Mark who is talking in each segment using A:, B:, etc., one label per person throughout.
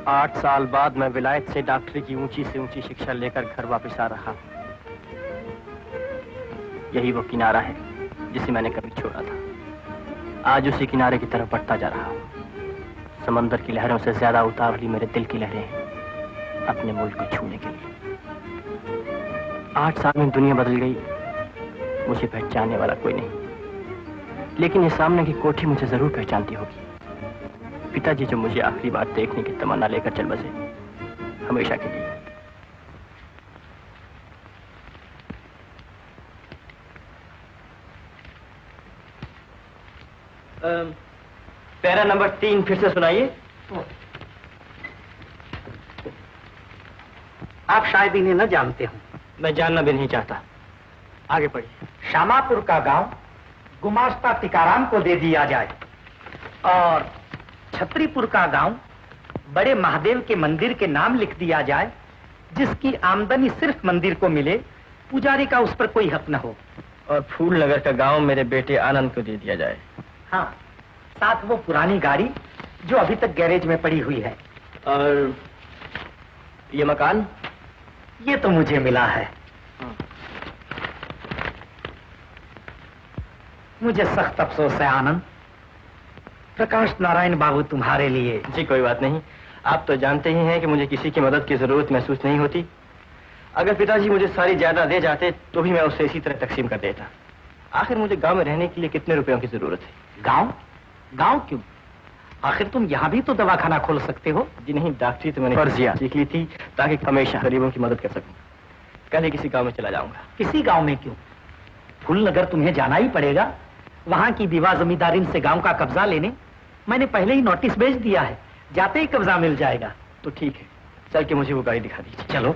A: 8 साल बाद मैं विलायत से डॉक्टरी की ऊंची से ऊंची शिक्षा लेकर घर वापस आ रहा हूं। यही वो किनारा है जिसे मैंने कभी छोड़ा था। आज उसी किनारे की तरफ बढ़ता जा रहा हूं। समंदर की लहरों से ज्यादा उतावली मेरे दिल की लहरें हैं अपने मुल्क को छूने के लिए। 8 साल में दुनिया बदल गई, मुझे पहचानने वाला कोई नहीं, लेकिन ये सामने की कोठी मुझे जरूर पहचानती होगी। पिताजी जो मुझे आखिरी बार देखने की तमन्ना लेकर चल बसे, हमेशा के लिए। पैरा नंबर 3 फिर से सुनाइए।
B: आप शायद इन्हें न जानते हो।
A: मैं जानना भी नहीं चाहता, आगे पढ़िए।
B: शामापुर का गांव गुमास्ता टिकाराम को दे दिया जाए और छतरीपुर का गांव बड़े महादेव के मंदिर के नाम लिख दिया जाए, जिसकी आमदनी सिर्फ मंदिर को मिले, पुजारी का उस पर कोई हक न हो।
A: और फूलनगर का गांव मेरे बेटे आनंद को दे दिया जाए।
B: हाँ, साथ वो पुरानी गाड़ी जो अभी तक गैरेज में पड़ी हुई है।
A: और ये मकान?
B: ये तो मुझे मिला है। मुझे सख्त अफसोस है आनंद, प्रकाश नारायण बाबू तुम्हारे लिए।
A: जी कोई बात नहीं, आप तो जानते ही हैं कि मुझे किसी की मदद की जरूरत महसूस नहीं होती। अगर पिताजी मुझे सारी जायदाद दे जाते तो भी मैं उसे इसी तरह तकसीम कर देता। आखिर मुझे गांव में रहने के लिए कितने रुपयों की जरूरत है?
B: गांव? गांव क्यों? आखिर तुम यहाँ भी तो दवाखाना खोल सकते हो।
A: जी नहीं, डॉक्टरी तो मैंने फर्जिया सीख ली थी ताकि हमेशा गरीबों की मदद कर सकूं। कल ही किसी गांव में चला जाऊंगा।
B: किसी गांव में क्यों? फूलनगर तुम्हें जाना ही पड़ेगा। वहां की दीवा जमींदारिन से गांव का कब्जा लेने मैंने पहले ही नोटिस भेज दिया है। जाते ही कब्जा मिल जाएगा।
A: तो ठीक है, चल के मुझे वो गाड़ी दिखा दीजिए।
B: चलो।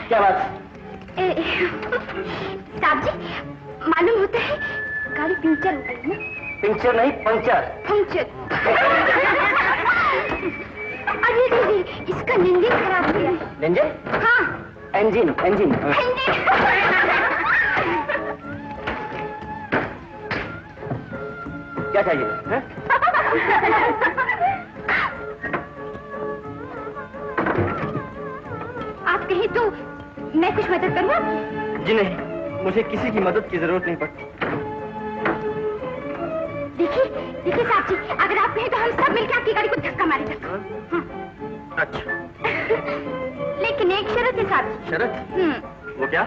A: क्या बात?
C: साहब जी, मालूम होता है गाड़ी पंचर हो गई है।
A: पंचर नहीं, पंचर।
C: पंचर। अरे दीदी, इसका इंजन खराब हो गया है।
A: इंजन?
C: हाँ।
A: Engine, engine. क्या चाहिए?
C: आप कहीं तो मैं कुछ मदद करूँ?
A: जी नहीं, मुझे किसी की मदद की जरूरत नहीं पड़ती।
C: देखिए साहब जी, अगर आप कहें तो हम सब मिलकर आपकी गाड़ी को धक्का मारेंगे।
A: हाँ। अच्छा।
C: लेकिन एक शर्त है साहब जी।
A: शर्त? वो क्या?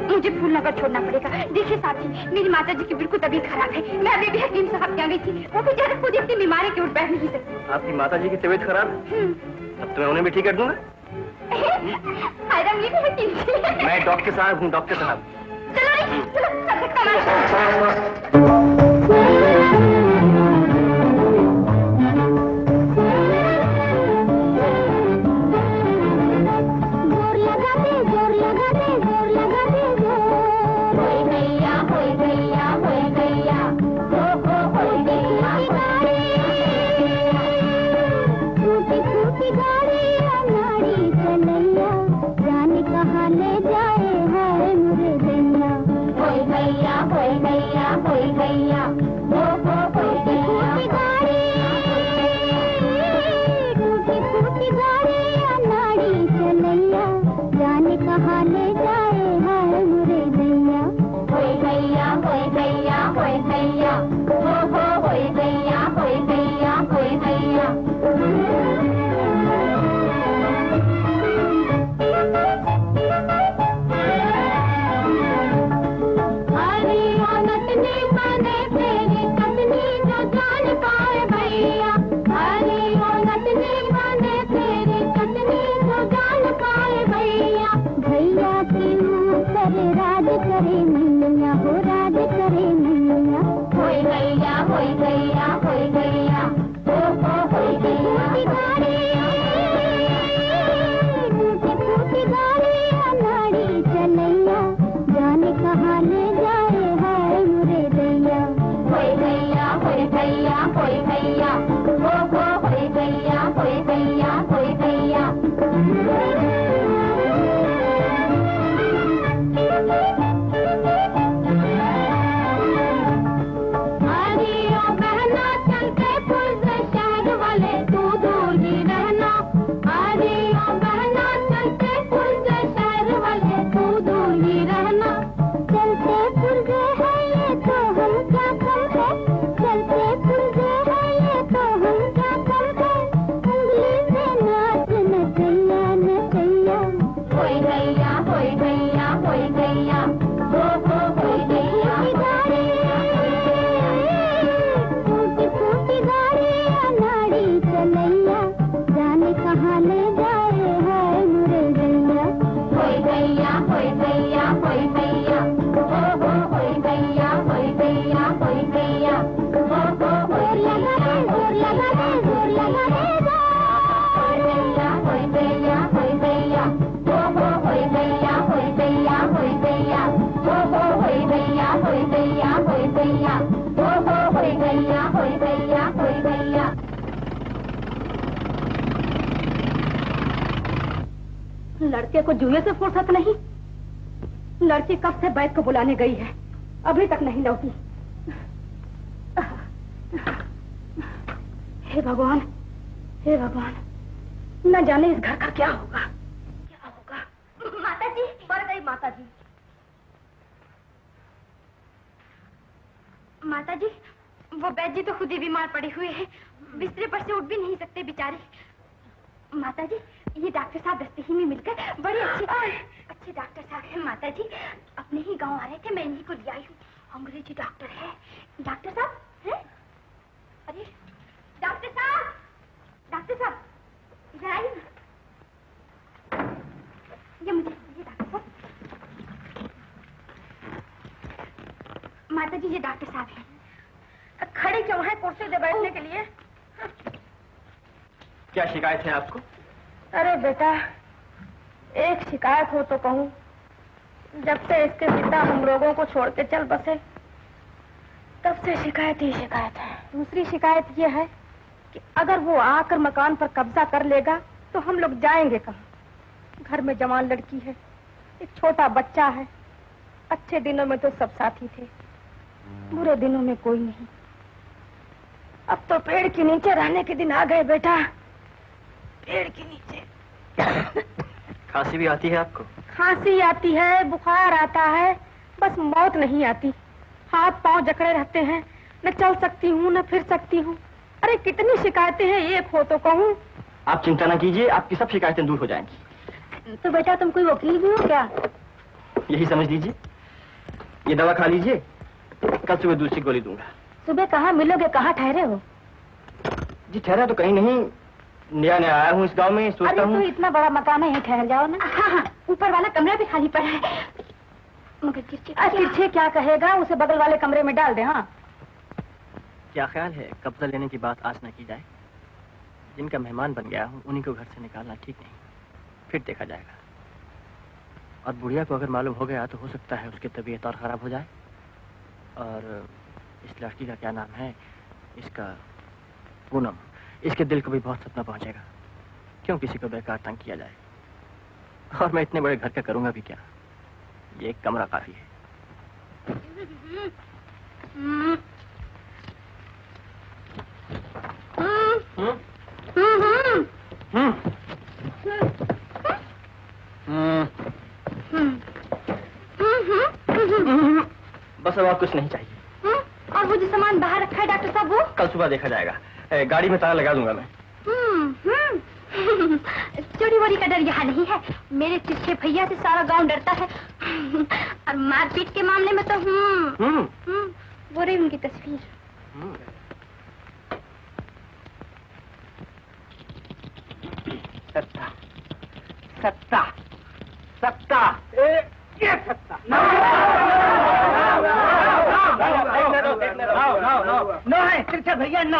C: मुझे फूलनगर छोड़ना पड़ेगा। देखिए साहब जी, मेरी माता जी की बिल्कुल तबीयत खराब है। मैं अभी भी हकीम साहब के आ गई थी। वो बेचारे खुद इतनी बीमार है कि उठ बैठ नहीं सकते।
A: आपकी माता जी की तबीयत खराब है? अब तो मैं उन्हें भी ठीक कर दूंगा। मैं डॉक्टर साहब हूँ, डॉक्टर साहब।
C: चलो
D: होई गैया
C: लड़के को जुए से फुर्सत नहीं। लड़की कब से बैठ को बुलाने गई है, अभी तक नहीं लौटी। हे भगवान, हे भगवान, न जाने इस घर का क्या होगा, क्या होगा। माता जी, मर गई माता जी। माता जी, वो बैद जी तो खुद ही बीमार पड़े हुए हैं, बिस्तर पर से उठ भी नहीं सकते बेचारे। माता जी, ये डॉक्टर साहब रास्ते ही में मिलकर बड़े अच्छे डॉक्टर साहब हैं। माता जी अपने ही गांव आ रहे थे, मैं इन्हीं को ले आई हूँ। अंग्रेजी डॉक्टर है। डॉक्टर साहब हैं? अरे डॉक्टर साहब, डॉक्टर साहब इधर आइए ना। ये मुझे ये डॉक्टर साहब। माता जी ये डॉक्टर साहब हैं। खड़े क्यों है कुर्सी से बैठने के लिए?
A: क्या शिकायत है आपको?
C: अरे बेटा, एक शिकायत हो तो कहूँ। जब से इसके पिता हम लोगों को छोड़ के चल बसे, तब से शिकायत ही शिकायत है। दूसरी शिकायत ये है कि अगर वो आकर मकान पर कब्जा कर लेगा तो हम लोग जाएंगे कहाँ? घर में जवान लड़की है, एक छोटा बच्चा है। अच्छे दिनों में तो सब साथी थे, बुरे दिनों में कोई नहीं। अब तो पेड़ के नीचे रहने के दिन आ गए बेटा, पेड़ के नीचे।
A: खांसी भी आती है आपको?
C: खांसी आती है, बुखार आता है, बस मौत नहीं आती। हाथ पांव जकड़े रहते हैं, न चल सकती हूँ न फिर सकती हूँ। अरे कितनी शिकायतें हैं, एक हो तो कहूँ।
A: आप चिंता न कीजिए, आपकी सब शिकायतें दूर हो जाएंगी।
C: तो बेटा तुम कोई वकील भी हो क्या?
A: यही समझ लीजिए। ये दवा खा लीजिए, कल सुबह दूसरी गोली दूंगा।
C: सुबह कहाँ मिलोगे, कहाँ ठहरे हो?
A: जी ठहरा तो कहीं नहीं, नया नया आया हूँ इस गांव में, सोचता हूँ।
C: तो इतना बड़ा मकान है, ठहर जाओ ना। हाँ, ऊपर वाला कमरा भी खाली पड़ा है। मगर तिरछे क्या कहेगा, उसे बगल वाले कमरे में डाल दे। हाँ
A: क्या ख्याल है कब्जा लेने की बात आज न की जाए? जिनका मेहमान बन गया हूँ उन्हीं को घर से निकालना ठीक नहीं, फिर देखा जाएगा। और बुढ़िया को अगर मालूम हो गया तो हो सकता है उसकी तबीयत और खराब हो जाए। और इस लड़की का क्या नाम है, इसका पूनम, इसके दिल को भी बहुत सपना पहुंचेगा। क्यों किसी को बेकार तंग किया जाए? और मैं इतने बड़े घर का करूंगा भी क्या, ये एक कमरा काफी है। बस अब और कुछ नहीं चाहिए।
C: और वो जो सामान बाहर रखा है डॉक्टर साहब, वो
A: कल सुबह देखा जाएगा। गाड़ी में ताला लगा दूंगा मैं।
C: चोरी वोरी का डर यहाँ नहीं है। मेरे तिरछे भैया से सारा गांव डरता है। और मारपीट के मामले में तो वो रही उनकी तस्वीर।
B: सत्ता, सत्ता, सत्ता, ये सत्ता। नो है तिरछे भैया, नो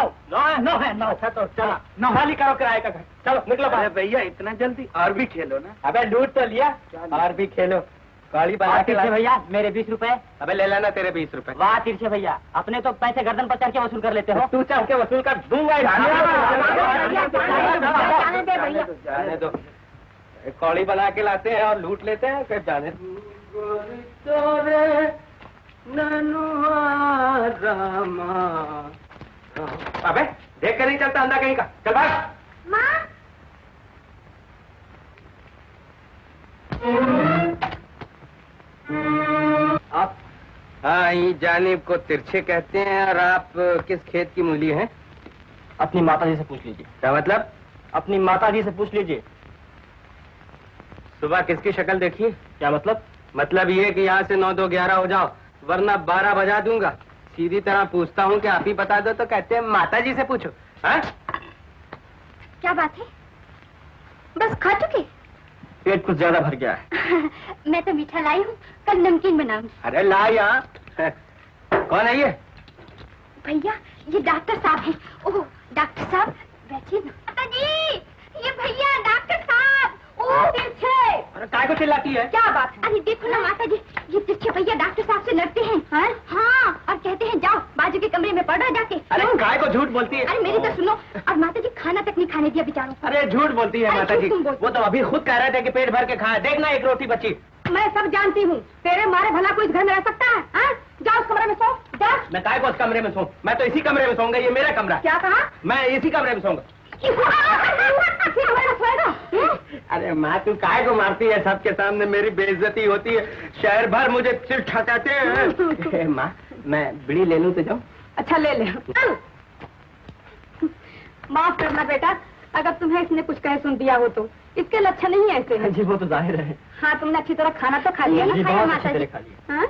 B: है। अच्छा तो चलो, नो खाली करो किराए का घर। चलो निकलो। अरे भैया इतना जल्दी? और भी खेलो ना। अबे लूट तो लिया, और भी खेलो। गाड़ी बना के भैया मेरे 20 रुपए। अबे ले लेना तेरे 20 रुपए। वाह तिरछे भैया, अपने तो पैसे गर्दन पर चढ़ के वसूल कर लेते हो। तू चढ़ के वसूल कर दूंगा। जाने दो, कौड़ी बना के लाते हैं और लूट लेते हैं, फिर जाने। अबे देख कर नहीं चलता अंधा कहीं का, चल भाग।
C: माँ
B: आप? हाँ, ये जानिब को तिरछे कहते हैं। और आप किस खेत की मूली हैं?
A: अपनी माता जी से पूछ लीजिए।
B: क्या मतलब?
A: अपनी माता जी से पूछ लीजिए।
B: सुबह किसकी शक्ल देखी?
A: क्या मतलब?
B: मतलब ये कि यहाँ से 9 2 11 हो जाओ, वरना 12 बजा दूंगा। सीधी तरह पूछता हूँ कि आप ही बता दो, तो कहते हैं माता जी से पूछो। हाँ?
C: क्या बात है? बस खा चुके?
A: पेट कुछ ज्यादा भर गया है।
C: मैं तो मीठा लाई हूँ, कल नमकीन बनाऊंगी।
B: अरे ला यहाँ। कौन है ये?
C: भैया ये डॉक्टर साहब हैं। ओह डॉक्टर साहब बैठिए ना। माता जी ये भैया डॉक्टर साहब। ओह तिरछे।
B: अरे काय को चिल्लाती है?
C: क्या बात है? अरे देखो ना माता जी, ये तिरछे भैया डॉक्टर साहब से लड़ते हैं। हाँ और कहते हैं जाओ बाजू बाजू के कमरे में पड़ रहा जाके।
A: अरे काय को झूठ बोलती है?
C: अरे मेरी तो सुनो, और माता जी खाना तक नहीं खाने दिया बेचारों।
A: अरे झूठ बोलती है माता जी, वो तो अभी खुद कह रहे थे कि पेट भर के खाए। देखना एक रोटी बची।
C: मैं सब जानती हूँ, तेरे मारे भला कोई इस घर में रह सकता है? हाँ? जाओ उस कमरे में सो, जा।
A: मैं काय को उस कमरे में सोऊं? मैं तो इसी कमरे में सोऊंगा, ये मेरा कमरा।
C: क्या कहा?
A: मैं इसी कमरे में सोऊंगा। अरे माँ तू काय को मारती है? सबके सामने मेरी बेइज्जती होती है, शहर भर मुझे चिट्ठा कहते हैं। माँ मैं बीड़ी ले लूं तो जाऊं?
C: अच्छा ले ले। माफ करना बेटा, अगर तुम्हें इसने कुछ कहे सुन दिया हो तो। इसके लक्षण नहीं ऐसे हैं।
A: जी वो तो जाहिर है।
C: हाँ तुमने अच्छी तरह खाना तो खा लिया ना? खाया माता जी?
A: खा लिया।
C: हाँ?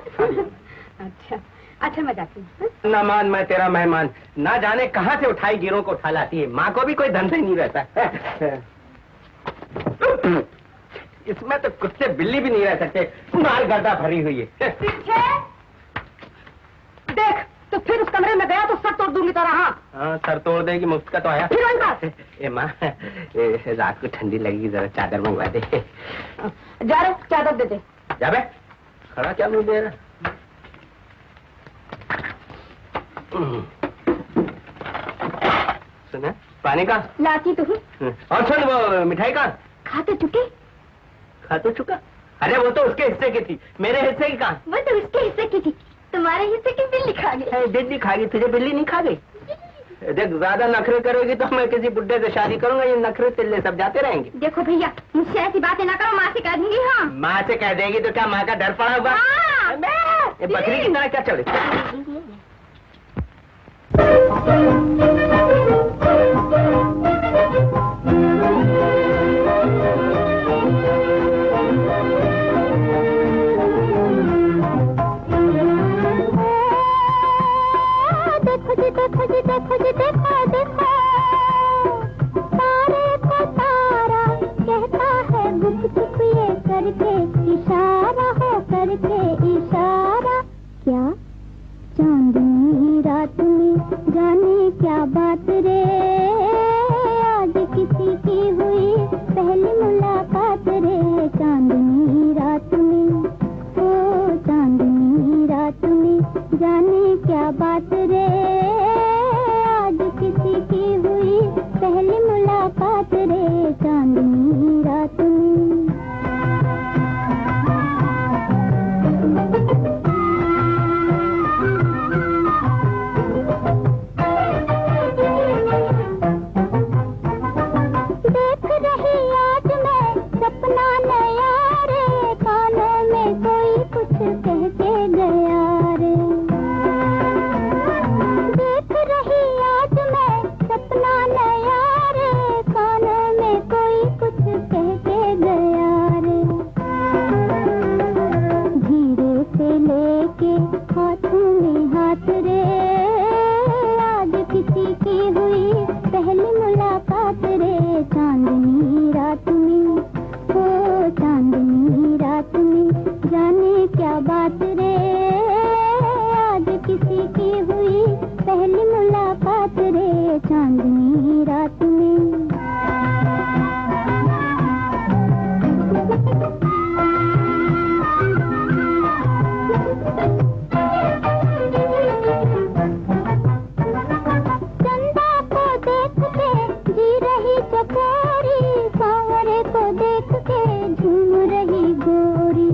C: अच्छा अच्छा मैं जाती हूँ।
A: ना मान, मैं तेरा मेहमान, ना जाने कहाँ से उठाई गिरों को उठा लाती है। माँ को भी कोई धंधा नहीं रहता। इसमें तो कुत्ते बिल्ली भी नहीं रह सकते, माल गर्दा भरी हुई है।
C: पीछे देख, तो फिर उस कमरे में गया तो सर तोड़ दूंगी तेरा।
A: हाँ सर तोड़ देगी, मुफ्त का तो आया।
C: फिर वही बात।
A: ए माँ, रात को ठंडी लगेगी, जरा चादर मंगवा दे।
C: जा रे, चादर दे दे।
A: जा बे, खड़ा क्या मुझे दे रहा? सुना, पानी का
C: लाती तो हूँ।
A: और सुन, वो मिठाई का
C: खाते चुके?
A: खा तो चुका। अरे वो तो उसके हिस्से की थी, मेरे हिस्से की कहाँ?
C: वो तो उसके हिस्से की थी, तुम्हारे हिस्से की बिल्ली खा गई।
A: बिल्ली खा गई, तुझे बिल्ली नहीं खा गई? देख ज्यादा नखरे करोगी तो मैं किसी बुड्ढे से शादी करूंगा, ये नखरे तिल्ले सब जाते रहेंगे।
C: देखो भैया, मुझसे ऐसी बातें ना करो, माँ से कह दूंगी। हाँ
A: माँ से कह देगी तो क्या माँ का डर पड़ा होगा? ये बकरी की तरह क्या चले?
C: देखो जी देखो जी देखो देखो, तारे को तारा कहता है गुप चुप ये करके इशारा हो करके इशारा। क्या चांदनी रात में जाने क्या बात रे, आज किसी की हुई पहली मुलाकात रे। चांदनी रात में, ओ चांदनी रात में जाने क्या बात रे, किसी की हुई पहली मुलाकात रे। चांदनी रात में देख रही आज मैं सपना नया रे, कानों में कोई कुछ कह के गया रे। देख रही आज मैं सपना नया रे, कानों में कोई कुछ कह के गया रे। धीरे से लेके हाथों में हाथ रे, आज किसी की हुई पहली मुलाकात रे। चांदनी रात में, ओ चांदनी रात में जाने क्या बात रे, आज किसी की हुई पहली मुलाकात रे। चांदनी रात में चंदा को देख के जी रही चकोरी, सांवरे को देख के झूम रही गोरी।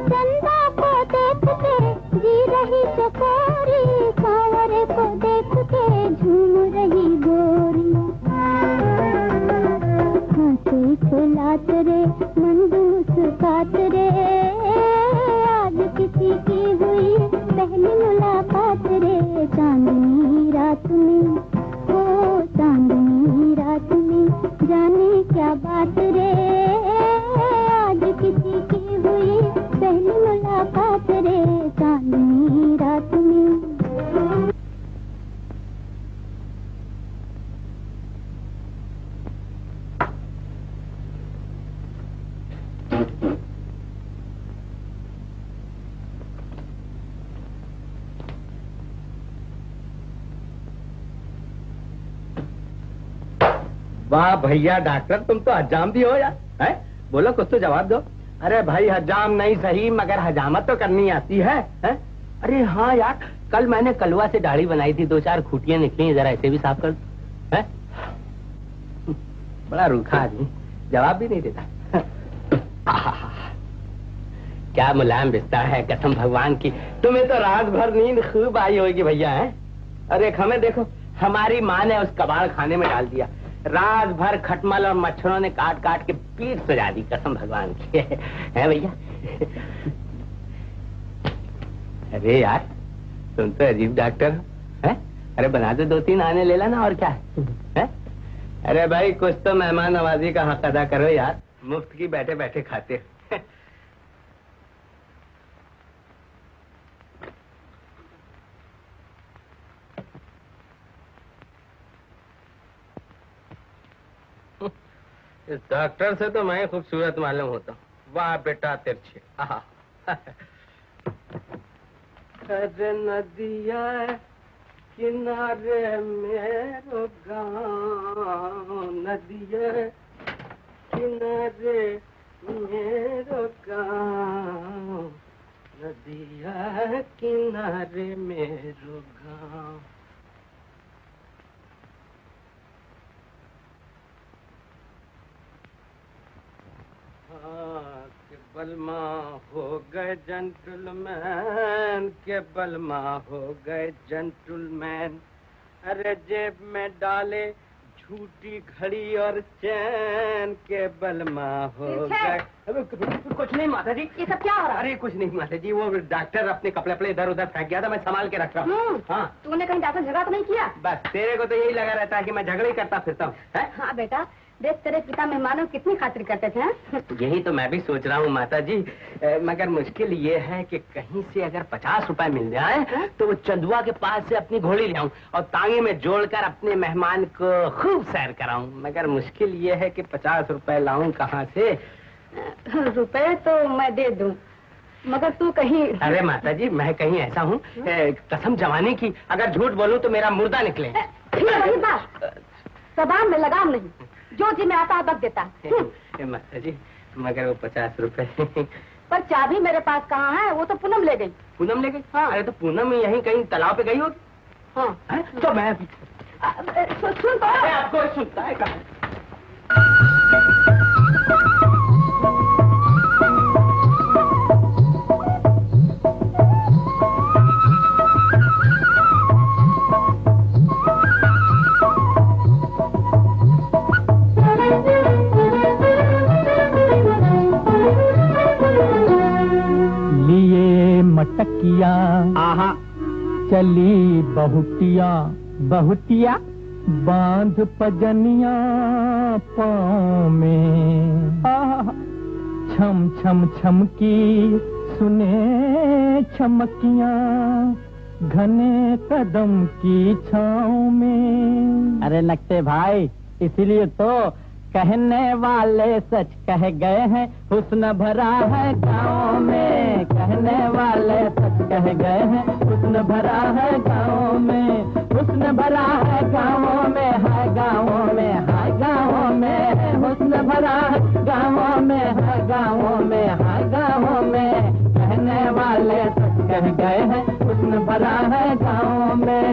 C: चंदा को देख के जी रही चकोरी, सांवरे को देख के झूम रही गोरी। हंसी खिलात रे मंद मुस्कात रे, आज किसी की हुई पहली मुलाकात रे। चांदनी रात में, ओ चांदनी रात में जाने क्या बात रे, आज किसी की हुई पहली मुलाकात रे। चांदनी रात में
A: वाह भैया डॉक्टर, तुम तो हजाम भी हो यार। है बोलो कुछ तो जवाब दो। अरे भाई हजाम नहीं सही मगर हजामत तो करनी आती है, अरे हाँ यार, कल मैंने कलवा से दाढ़ी बनाई थी, 2-4 खूटियां निकली, जरा ऐसे भी साफ कर दो। है? बड़ा रूखा आदमी, जवाब भी नहीं देता। क्या मुलायम बिस्तर है, कसम भगवान की। तुम्हें तो रात भर नींद खूब आई होगी भैया। है? अरे हमें देखो, हमारी माँ ने उस कबाड़ खाने में डाल दिया, रात भर खटमल और मच्छरों ने काट काट के पीठ सजा दी, कसम भगवान की। है भैया? अरे यार, तुम तो अजीब डॉक्टर हो। है? अरे बना दो 2-3 आने ले लेना, और क्या है? अरे भाई, कुछ तो मेहमान नवाजी का हक अदा करो यार, मुफ्त की बैठे बैठे खाते। इस डॉक्टर से तो मैं खूबसूरत मालूम होता हूँ। वाह बेटा तिरछे। अरे नदिया किनारे मेरो गाँव, नदिया किनारे मेरो गाँव, नदिया किनारे मेरो गाँव। के बलमा हो गए जेंटलमैन, के बलमा हो गए जेंटलमैन। अरे जेब में डाले झूठी घड़ी और चैन, के बलमा हो गए। कुछ नहीं माता जी।
C: ये सब क्या हो रहा है?
A: अरे कुछ नहीं माता जी, वो डॉक्टर अपने कपड़े इधर उधर फेंक गया था, मैं संभाल के रख रहा हूँ। हाँ,
C: तूने कहीं जाकर झगड़ा तो नहीं किया?
A: बस तेरे को तो यही लगा रहता है कि मैं झगड़े ही करता फिरता हूँ।
C: हाँ बेटा, देख तेरे पिता मेहमानों की कितनी खातिर करते थे।
A: यही तो मैं भी सोच रहा हूँ माता जी, मगर मुश्किल ये है कि कहीं से अगर 50 रुपए मिल जाए तो वो चंदुआ के पास से अपनी घोड़ी ले आऊं और तांगे में जोड़कर अपने मेहमान को खूब सैर कराऊं। मगर मुश्किल ये है कि 50 रुपए लाऊं कहाँ से?
C: रुपए तो मैं दे दूं, मगर तू कहीं।
A: अरे माता जी, मैं कहीं ऐसा हूँ, कसम जवानी की, अगर झूठ बोलूं तो मेरा मुर्दा निकले।
C: वही बात, जबान में लगाम नहीं, जो जी में आता है बक देता।
A: माता जी, मगर वो 50 रुपए।
C: पर चाबी मेरे पास कहाँ है? वो तो पूनम ले गई।
A: पूनम ले गई? हाँ। अरे तो पूनम यहीं कहीं तालाब पे गई होगी।
C: हाँ।
A: तो मैं
C: सुन तो।
A: आपको सुनता है कहाँ?
D: मटकिया आहा चली बहुटिया, बहुटिया बांध पजनिया पाँव में, छम छम छम की सुने छमकिया घने कदम की छाँव में। अरे नक्शे भाई, इसीलिए तो कहने वाले सच कह गए हैं, हुस्न भरा है गाँव में। कहने वाले सच कह गए हैं, हुस्न भरा है गाँव में। हुस्न भरा है गाँव में, है गाँव में, है गाँव में। हुस्न भरा है गाँव में, है गाँव में, है गाँव में। कहने वाले सच कह गए हैं, हुस्न भरा है गाँव में।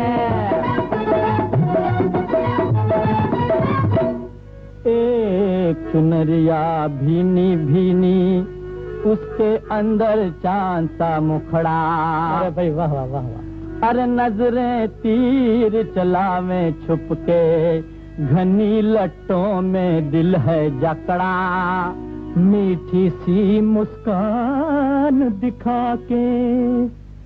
D: एक चुनरिया भीनी भीनी, उसके अंदर चांद सा मुखड़ा। अरे भाई वाह वाह वाह वाह। अरे नजरें तीर चलावे छुप के, घनी लट्टों में दिल है जकड़ा। मीठी सी मुस्कान दिखा के,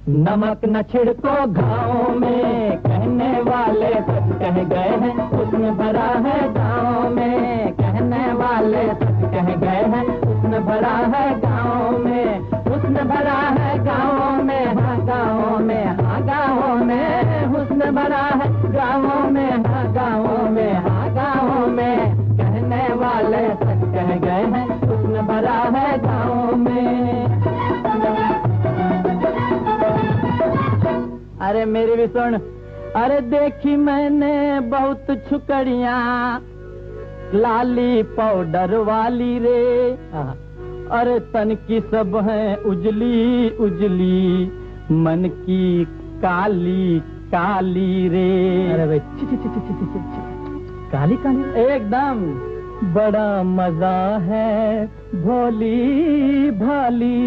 D: नमक न छिड़को घाव में। कहने वाले सच कह गए हैं, हुस्न भरा है गाँव में। कहने वाले सच कह गए हैं, हुस्न भरा है गाँव में। हुस्न भरा है गाँव में, हाँ गाँव में, हाँ गाँव में। हुस्न भरा है गाँव में, हाँ गाँव में, हाँ गाँव में। कहने वाले सच कह गए हैं, हुस्न भरा है गाँव में। अरे मेरी भी सुन। अरे देखी मैंने बहुत छुकड़ियाँ, लाली पाउडर वाली रे। अरे तन की सब है उजली उजली, मन की काली काली रे। अरे भाई काली काली एकदम बड़ा मजा है भोली भाली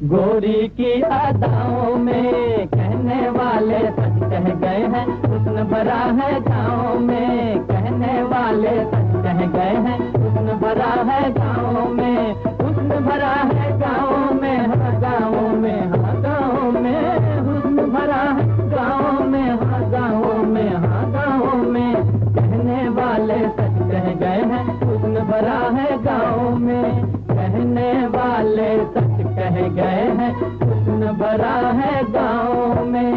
D: गोरी की अदाओं में कहने वाले सच कह गए हैं हुस्न भरा है गाँव में कहने वाले सच कह गए हैं हुस्न भरा है गाँव में हुस्न भरा है गाँव में हाँ गाँव में हाँ गाँव में हुस्न भरा है गाँव में हाँ गाँव में हाँ गाँव में कहने वाले सच कह गए हैं हुस्न भरा है गाँव में कहने वाले सच कह गए हैं हुस्न भरा है गाँव में।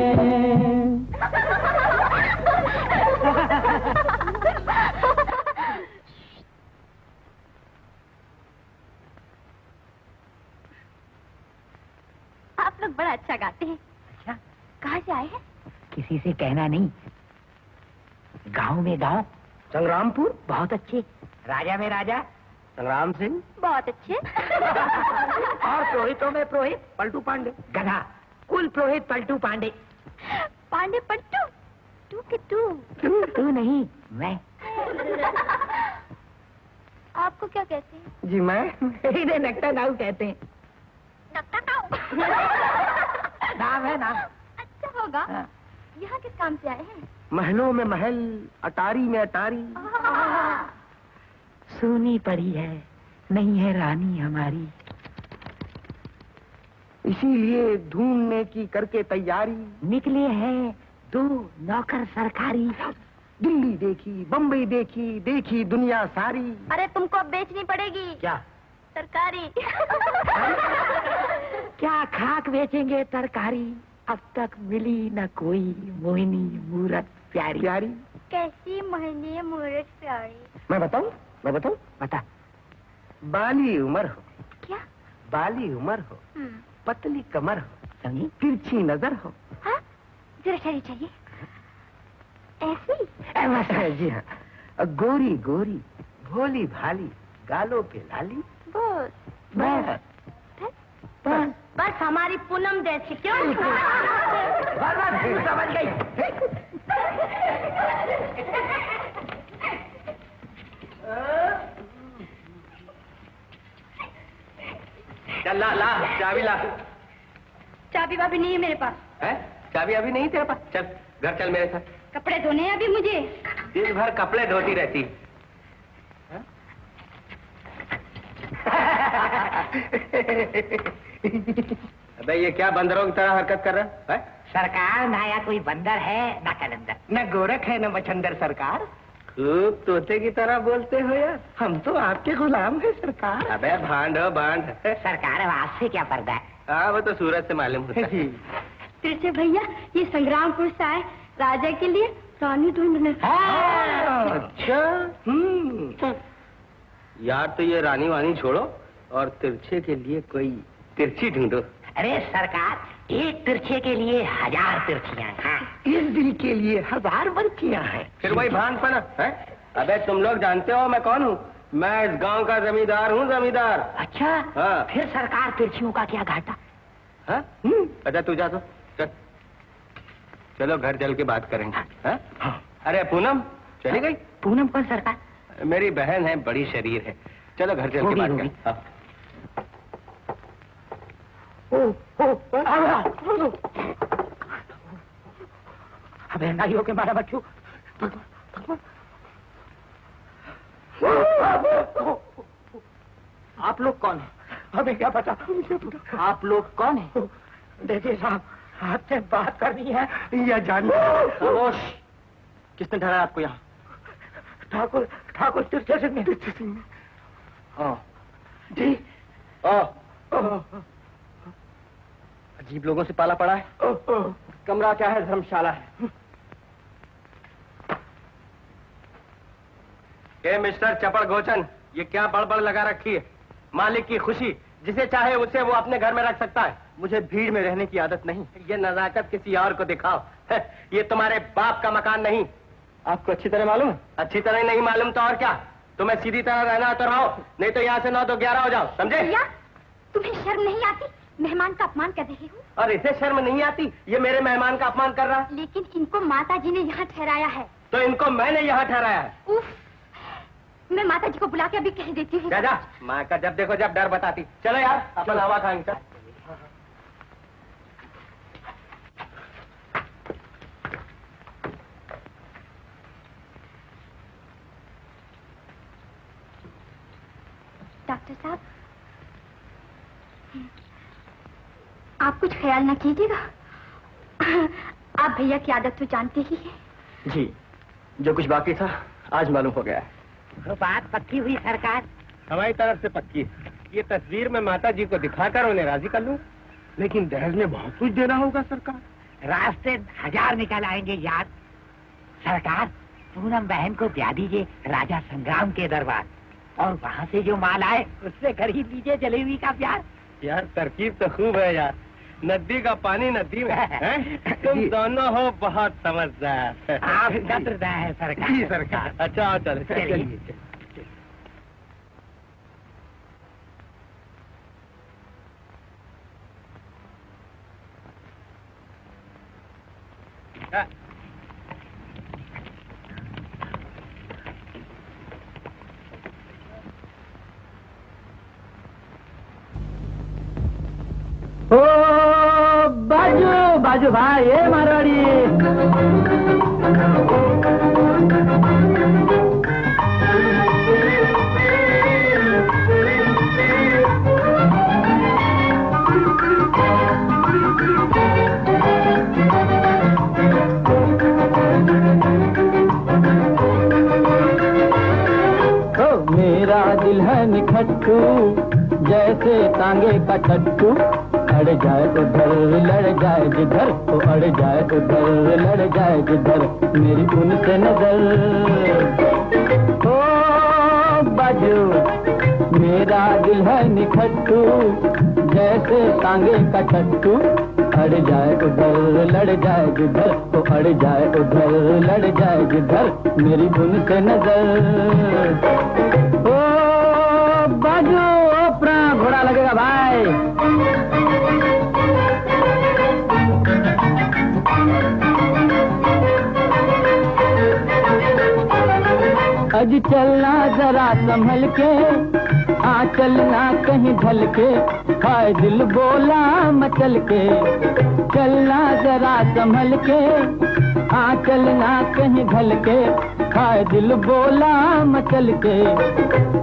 C: आप लोग बड़ा अच्छा गाते हैं।
E: अच्छा,
C: कहाँ से आए हैं?
E: किसी से कहना नहीं। गांव में गांव
B: संग्रामपुर।
E: बहुत अच्छे। राजा में राजा
B: संग्राम सिंह।
C: बहुत अच्छे।
E: और पुरोहितों में पुरोहित पलटू पांडे। गधा कुल पुरोहित पलटू पांडे।
C: पांडे पट्टू तू के तू
E: तू नहीं मैं।
C: आपको क्या कहते हैं?
E: जी मैं इन्हें नक्टा नाऊ कहते हैं।
C: नक्टा नाऊ।
E: नाम है नाम।
C: अच्छा होगा।
E: हाँ।
C: यहाँ किस काम से आए हैं?
B: महलों में महल, अटारी में अटारी।
E: सोनी पड़ी है नहीं है रानी हमारी,
B: इसीलिए ढूंढने की करके तैयारी।
E: निकले हैं दो नौकर सरकारी।
B: दिल्ली देखी, बम्बई देखी, देखी दुनिया सारी।
C: अरे तुमको अब बेचनी पड़ेगी।
B: क्या?
C: तरकारी।
E: क्या खाक बेचेंगे तरकारी, अब तक मिली न कोई मोहिनी मूरत प्यारी।
B: प्यारी
C: कैसी मोहिनी मूरत प्यारी।
B: मैं बताऊं?
E: बता।
B: बाली उम्र हो।
C: क्या?
B: बाली उम्र हो, पतली कमर हो,
E: समझी?
B: तिरछी नजर हो।
C: हाँ? जरा शरीर चाहिए ऐसी।
B: जी हाँ, गोरी गोरी भोली भाली गालों पे लाली।
C: बस बस हमारी पूनम जैसी। क्यों?
B: समझ गई। चल ला चाबी ला।
C: चाबी वाबी नहीं है मेरे पास।
B: है? चाबी अभी नहीं तेरे पास? चल घर चल मेरे साथ।
C: कपड़े धोने हैं अभी मुझे।
B: दिन भर कपड़े धोती रहती। अबे ये क्या बंदरों की तरह हरकत कर रहा है?
E: सरकार ना या कोई बंदर है ना कलंदर,
B: न गोरख है न मच्छंदर सरकार। खूब तोते की तरह बोलते हो यार। हम तो आपके गुलाम हैं सरकार। अबे भांड हो भांड।
E: सरकार आवाज से क्या पर्दा है?
B: हाँ वो तो सूरज से मालूम होता है।
C: तिरछे भैया ये संग्रामपुर से आए राजा के लिए रानी ढूंढने।
B: अच्छा यार, तो ये रानी वानी छोड़ो और तिरछे के लिए कोई तिरछी ढूंढो।
E: अरे सरकार, एक तिरछे के लिए 1000 तिरछियां हैं।
B: इस दिल के लिए 1000 बर्चियां हैं। फिर वही भांडपना है। अबे तुम लोग जानते हो मैं कौन हूँ? मैं इस गांव का जमींदार हूँ, जमींदार।
E: अच्छा
B: हाँ।
E: फिर सरकार तिरछियों का क्या घाटा?
B: हाँ? अच्छा तू जा तो चल। चलो घर चल के बात करेंगे। हाँ? हाँ। अरे पूनम चली गई?
E: पूनम कौन सरकार?
B: मेरी बहन है, बड़ी शरीर है। चलो घर चल के बात करें। हाँ।
E: अबे नाइयों के मारा बच्चों।
A: आप लोग कौन हैं?
B: हमें क्या पता।
A: आप लोग कौन हैं?
B: देखिए साहब, आपसे बात करनी है या जानना?
A: खामोश। किसने ठहराया आपको यहाँ?
B: ठाकुर तिरछे सिंह।
A: हाँ
B: जी।
A: अजीब लोगों से पाला पड़ा है। कमरा क्या है? धर्मशाला है।
B: ए मिस्टर चपड़ गोचन, ये क्या बड़बड़ लगा रखी है? मालिक की खुशी, जिसे चाहे उसे वो अपने घर में रख सकता है।
A: मुझे भीड़ में रहने की आदत नहीं।
B: ये नजाकत किसी और को दिखाओ। ये तुम्हारे बाप का मकान नहीं।
A: आपको अच्छी तरह मालूम है?
B: अच्छी तरह नहीं मालूम तो और क्या? तुम्हें सीधी तरह रहना तो रहो, नहीं तो यहाँ से 9 तो 11 हो जाओ, समझे?
C: भैया तुम्हें शर्म नहीं आती? मेहमान का अपमान कर रही हूँ।
A: और इसे शर्म नहीं आती? ये मेरे मेहमान का अपमान कर रहा।
C: लेकिन इनको माता जी ने यहाँ ठहराया है।
A: तो इनको मैंने यहाँ ठहराया है।
C: उफ, मैं माता जी को बुला के अभी कह देती हूँ।
A: जा माँ का जब देखो जब डर बताती। चलो यार अपन हवा खाएंगे।
C: डॉक्टर साहब, आप कुछ ख्याल न कीजिएगा। आप भैया की आदत तो जानते ही हैं।
A: जी, जो कुछ बाकी था आज मालूम हो गया है।
E: तो बात पक्की हुई सरकार?
A: हमारी तरफ से पक्की है। ये तस्वीर मैं माता जी को दिखाकर उन्हें राजी कर लूं। लेकिन दहेज में बहुत कुछ देना होगा सरकार।
E: रास्ते 1000 निकल आएंगे यार। सरकार, पूनम बहन को ब्याह दीजिए राजा संग्राम के दरबार, और वहाँ से जो माल आए उससे खरीद लीजिए जलेबी का प्यार।
A: यार तरकीब तो खूब है यार। नदी का पानी नदी में है? तुम दोनों हो बहुत समझदार।
E: आप कद्र है सरकार।
A: जी सरकार। अच्छा आओ चलो चलिए।
D: ओ बाजू बाजू भाई, ये मारवाड़ी। मेरा दिल है निखट्टू जैसे तांगे का टट्टू, अड़ जाए उधर लड़ जाए जिधर, तो अड़ जाए उधर लड़ जाए जिधर, मेरी उनसे नजर। ओ बाजू, मेरा दिल है निखट्टू जैसे तांगे का टट्टू, अड़ जाए उधर लड़ जाए जिधर, तो अड़ जाए उधर लड़ जाए जिधर, मेरी उनसे नजर। ओ बाजू, ओपरा घोड़ा लगेगा भाई। अज चलना जरा संभल के, आ चलना कहीं ढल के, हाय दिल बोला मचल के। चलना जरा संभल के, आ चलना कहीं ढल के, हाय दिल बोला मचल के।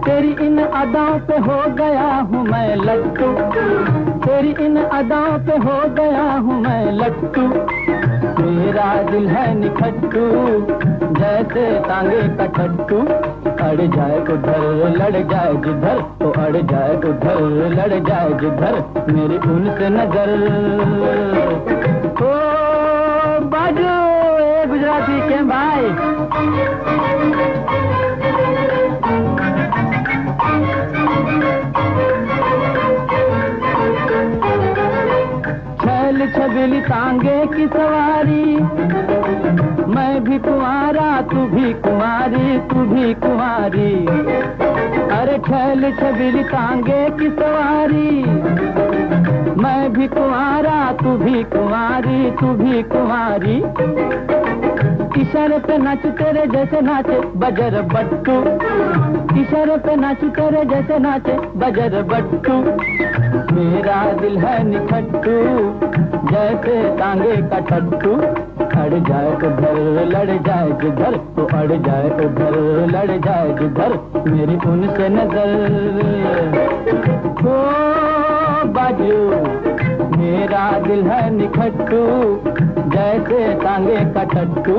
D: तेरी इन अदाओं पे हो गया हूँ मैं लट्टू, तेरी इन अदाओं पे हो गया हूँ मैं लट्टू। मेरा दिल है निखट्टू जैसे तांगे का टट्टू, अड़ जाए उधर लड़ जाए जिधर, तो अड़ जाए उधर लड़ जाए जिधर, मेरी उनसे नजर। ओ बाजू, ए गुजराती के भाई। छैल छबिली तांगे की सवारी, मैं भी कुंवारा तू भी कुंवारी, तू भी कुंवारी। अरे छैल छबिली तांगे की सवारी, मैं भी कुंवारा तू भी कुंवारी, तू भी कुंवारी। इशारे पे नाचू तेरे जैसे नाचे बजर बट्टू, इशारे पे नाचू तेरे जैसे नाचे बजर बट्टू। मेरा दिल है निखट्टू जैसे तांगे का टट्टू, अड़ जाए उधर लड़ जाए जिधर, तो अड़ जाए उधर लड़ जाए जिधर, मेरी उनसे नजर। ओ बाजू, मेरा दिल है निखट्टू जैसे तांगे का टट्टू,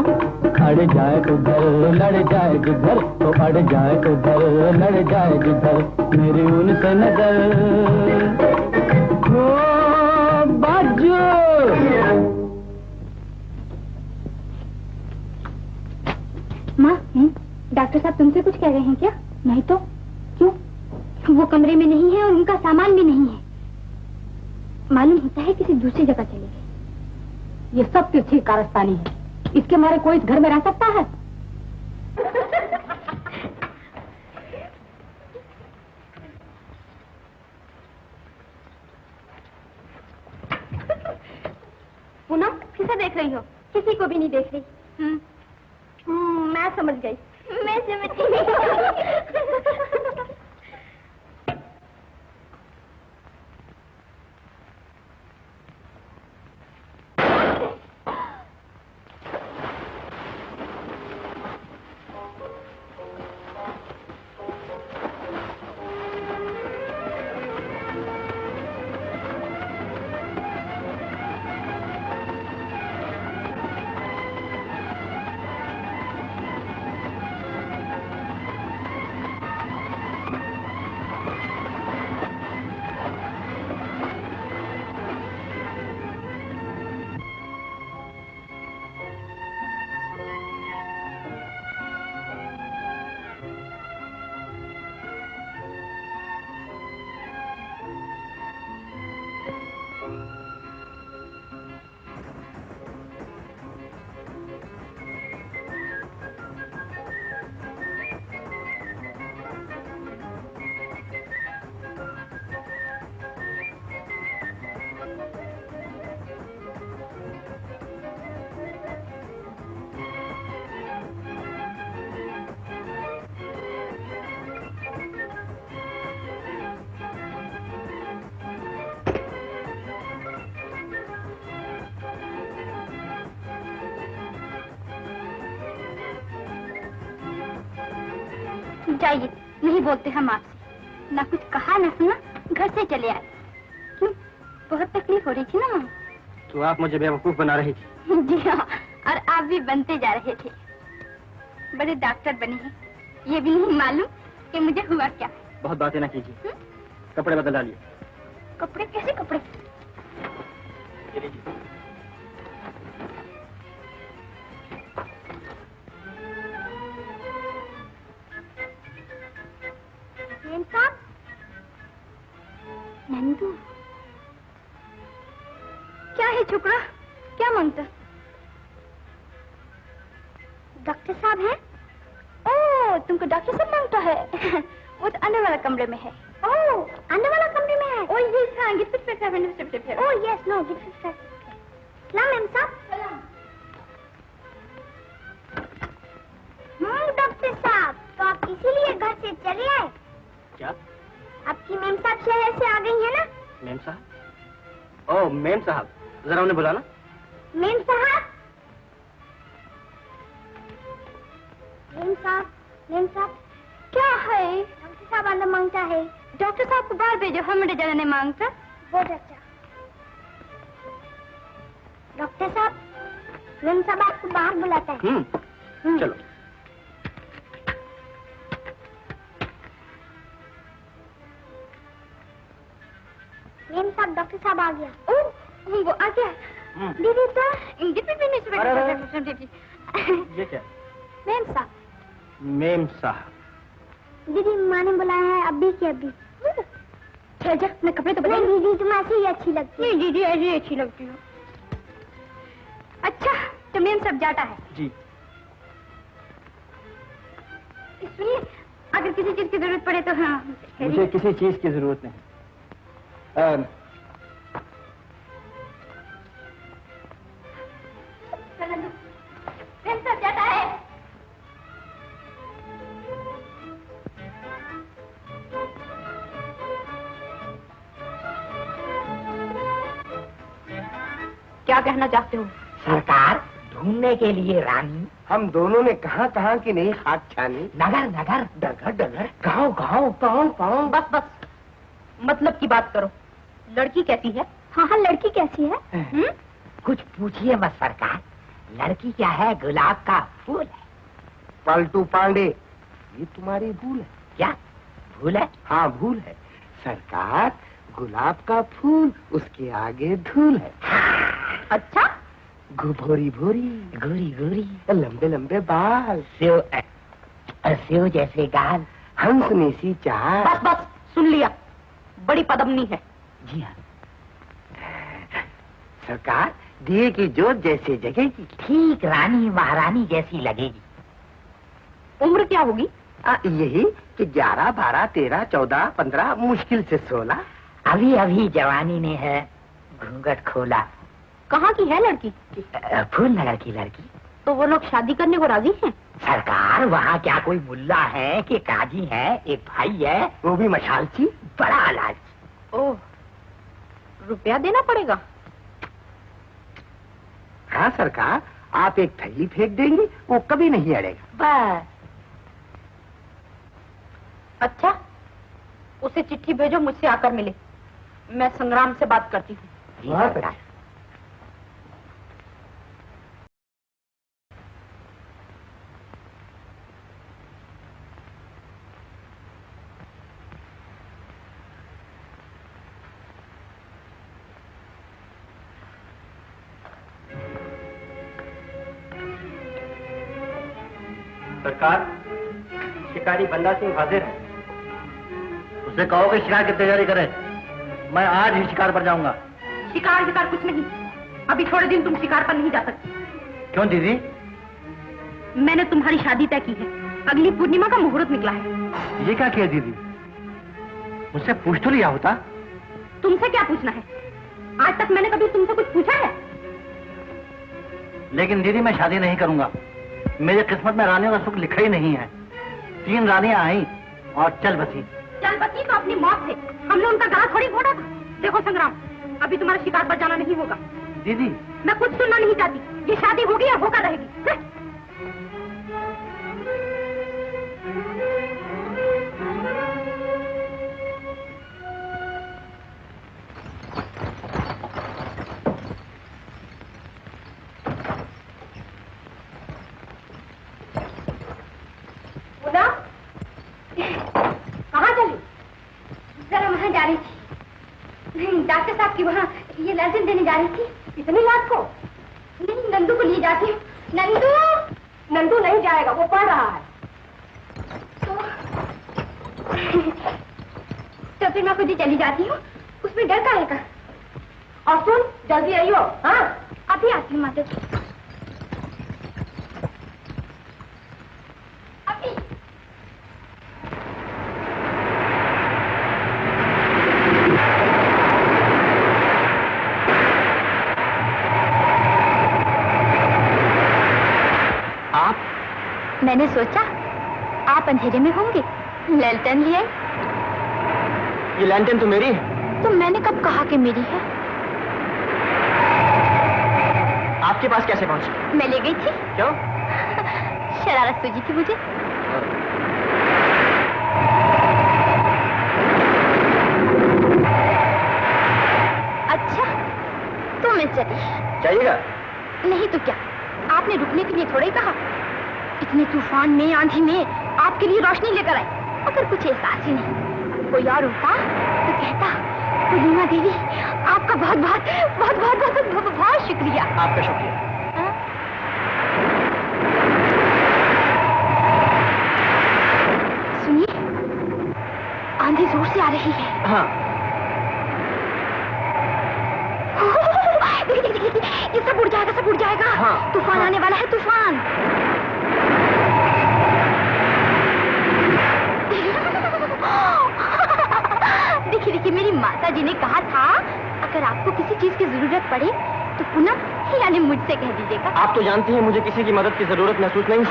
D: अड़ जाए उधर लड़ जाए जिधर, तो अड़ जाए उधर लड़ जाए जिधर, मेरी उनसे नजर। ओ बाजू।
C: माँ, डॉक्टर साहब तुमसे कुछ कह रहे हैं क्या? नहीं तो क्यों? वो कमरे में नहीं है और उनका सामान भी नहीं है। मालूम होता है किसी दूसरी जगह चले गए। ये सब तिरछी कारस्तानी है, इसके मारे कोई इस घर में रह सकता है? पूनम किसे देख रही हो? किसी को भी नहीं देख रही। मैं समझ गई। मैं समझ गई। जाइए, नहीं बोलते हम आपसे। ना कुछ कहा ना सुना, घर से चले आए। क्यों, बहुत तकलीफ हो रही थी ना?
A: तो आप मुझे बेवकूफ बना रही थी।
C: जी हाँ, और आप भी बनते जा रहे थे। बड़े डॉक्टर बने हैं, ये भी नहीं मालूम कि मुझे हुआ क्या।
A: बहुत बातें ना कीजिए। कपड़े बदल डालिए।
C: कपड़े? कैसे कपड़े? नंदू, क्या है छोकरा? क्या मांगता? डॉक्टर साहब हैं? ओह, तुमको डॉक्टर साहब मांगता है? वो तो अंदर वाला कमरे में है। ओह, अंदर वाला कमरे में है? ओह यस, हाँ, gift fit. Oh yes, no gift fit. सलाम मैम साहब। सलाम। डॉक्टर साहब, तो आप इसीलिए घर से चले आए?
A: क्या?
C: आपकी मेम साहब शहर से आ गई है ना?
A: मेम साहब? ओह, मेम साहब, जरा उन्हें बुलाना।
C: मेम साहब, मेम साहब, क्या है? डॉक्टर साहब अंदर मांगता है। डॉक्टर साहब को बाहर भेजो, हमारे जगह नहीं मांगता। बहुत अच्छा। डॉक्टर साहब, मेम साहब आपको बाहर बुलाता है।
A: चलो।
C: मेम साहब, डॉक्टर साहब आ गया। ओह, वो आ गया। दीदी तो
A: ये क्या?
C: मेम साहब।
A: मेम साहब,
C: दीदी माँ ने बुलाया है अभी के अभी। जा, मैं कपड़े तो बदल। दीदी तुम ऐसे ही अच्छी लगती है। दीदी ऐसे ही अच्छी लगती हो। अच्छा, तो मेम साहब जाता है।
A: जी।
C: सुनिए, अगर किसी चीज की जरूरत पड़े तो हाँ।
A: मुझे किसी चीज की जरूरत नहीं।
C: मेम साहब जाता है। क्या कहना चाहते हो?
E: सरकार, ढूंढने के लिए रानी।
B: हम दोनों ने कहाँ कहाँ की नहीं खाक छानी।
E: नगर नगर,
B: डगर डगर,
E: गाँव गाँव,
B: पाँव।
C: बस, मतलब की बात करो। लड़की कैसी है? हाँ, लड़की कैसी है?
E: कुछ पूछिए मत सरकार। लड़की क्या है, गुलाब का फूल है।
B: पलटू पांडे, ये तुम्हारी भूल है।
E: क्या भूल है?
B: हाँ, भूल है सरकार। गुलाब का फूल, उसके आगे धूल है।
C: अच्छा,
B: भोरी भोरी,
E: गोरी गोरी,
B: लंबे लंबे बाल,
E: सेव जैसे गाल,
B: हंसनी सी चाल।
C: बस, सुन लिया। बड़ी पदमनी है।
E: जी हाँ
B: सरकार, दिए की जोत जैसे जगेगी,
E: ठीक रानी महारानी जैसी लगेगी।
C: उम्र क्या होगी?
B: यही कि 11, 12, 13, 14, 15, मुश्किल से 16।
E: अभी अभी जवानी ने है घूंघट खोला।
C: कहाँ की है लड़की?
E: फूलनगर की लड़की।
C: तो वो लोग शादी करने को राजी हैं?
E: सरकार वहाँ क्या कोई मुल्ला है कि काजी है? एक भाई है, वो भी मशालची, बड़ा लालची।
C: ओह, रुपया देना पड़ेगा?
E: हाँ सरकार, आप एक थैली फेंक देंगी, वो कभी नहीं अड़ेगा।
C: बस। अच्छा, उसे चिट्ठी भेजो, मुझसे आकर मिले। मैं संग्राम से बात करती हूँ।
E: सरकार।
A: सरकार, शिकारी बंदा सिंह हाजिर है। उसे कहो कि शिकार की तैयारी करे। मैं आज ही शिकार पर जाऊंगा।
C: शिकार शिकार कुछ नहीं, अभी थोड़े दिन तुम शिकार पर नहीं जा सकते।
A: क्यों दीदी?
C: मैंने तुम्हारी शादी तय की है, अगली पूर्णिमा का मुहूर्त निकला है।
A: ये क्या किया दीदी? मुझसे पूछ तो लिया होता।
C: तुमसे क्या पूछना है? आज तक मैंने कभी तुमसे कुछ पूछा है?
A: लेकिन दीदी मैं शादी नहीं करूंगा। मेरी किस्मत में रानियों का सुख लिखा ही नहीं है। 3 रानियां आई और चल बसी।
C: चल बसी तो अपनी मौत से। हमने उनका गला थोड़ी घोटा था। देखो संग्राम, अभी तुम्हारा शिकार पर जाना नहीं होगा।
A: दीदी
C: मैं कुछ सुनना नहीं चाहती। ये शादी होगी या होकर रहेगी। कहाँ चली? जरा वहाँ जा रही थी, डॉक्टर साहब की वहाँ ये लाइसेंस देने जा रही थी। इतनी रात को? नहीं, नंदू को लिए जाती हूँ। नंदू नंदू नहीं जाएगा, वो पढ़ रहा है। तो फिर मैं खुद ही चली जाती हूँ, उसमें डर का है। और सुन, जल्दी आइयो। हाँ, अभी आती हूँ माता जी। मैंने सोचा आप अंधेरे में होंगे, लैंटर्न लिए।
A: ये लैंटर्न तो मेरी है।
C: तो मैंने कब कहा कि मेरी है?
A: आपके पास कैसे पहुंची?
C: मैं ले गई थी।
A: क्यों?
C: शरारत सूझी थी मुझे। अच्छा, तो मैं चली।
A: जाइएगा?
C: नहीं तो क्या, आपने रुकने के लिए थोड़ा ही कहा। इतने तूफान में, आंधी में आपके लिए रोशनी लेकर आए, अगर कुछ एहसास ही नहीं। कोई और होता तो कहता, पूर्णिमा देवी आपका बहुत बहुत बहुत बहुत बहुत बहुत, बहुत शुक्रिया।
A: आपका शुक्रिया।
C: सुनिए, आंधी जोर से आ रही है।
A: हाँ।
C: देखिए, ये सब उड़ जाएगा, सब उड़ जाएगा।
A: हाँ,
C: तूफान आने वाला है, तूफान। देखिए, मेरी माता जी ने कहा था, अगर आपको किसी चीज की जरूरत पड़े तो पूनम यानी मुझसे कह दीजिएगा।
A: आप तो जानती हैं मुझे किसी की मदद की जरूरत महसूस नहीं।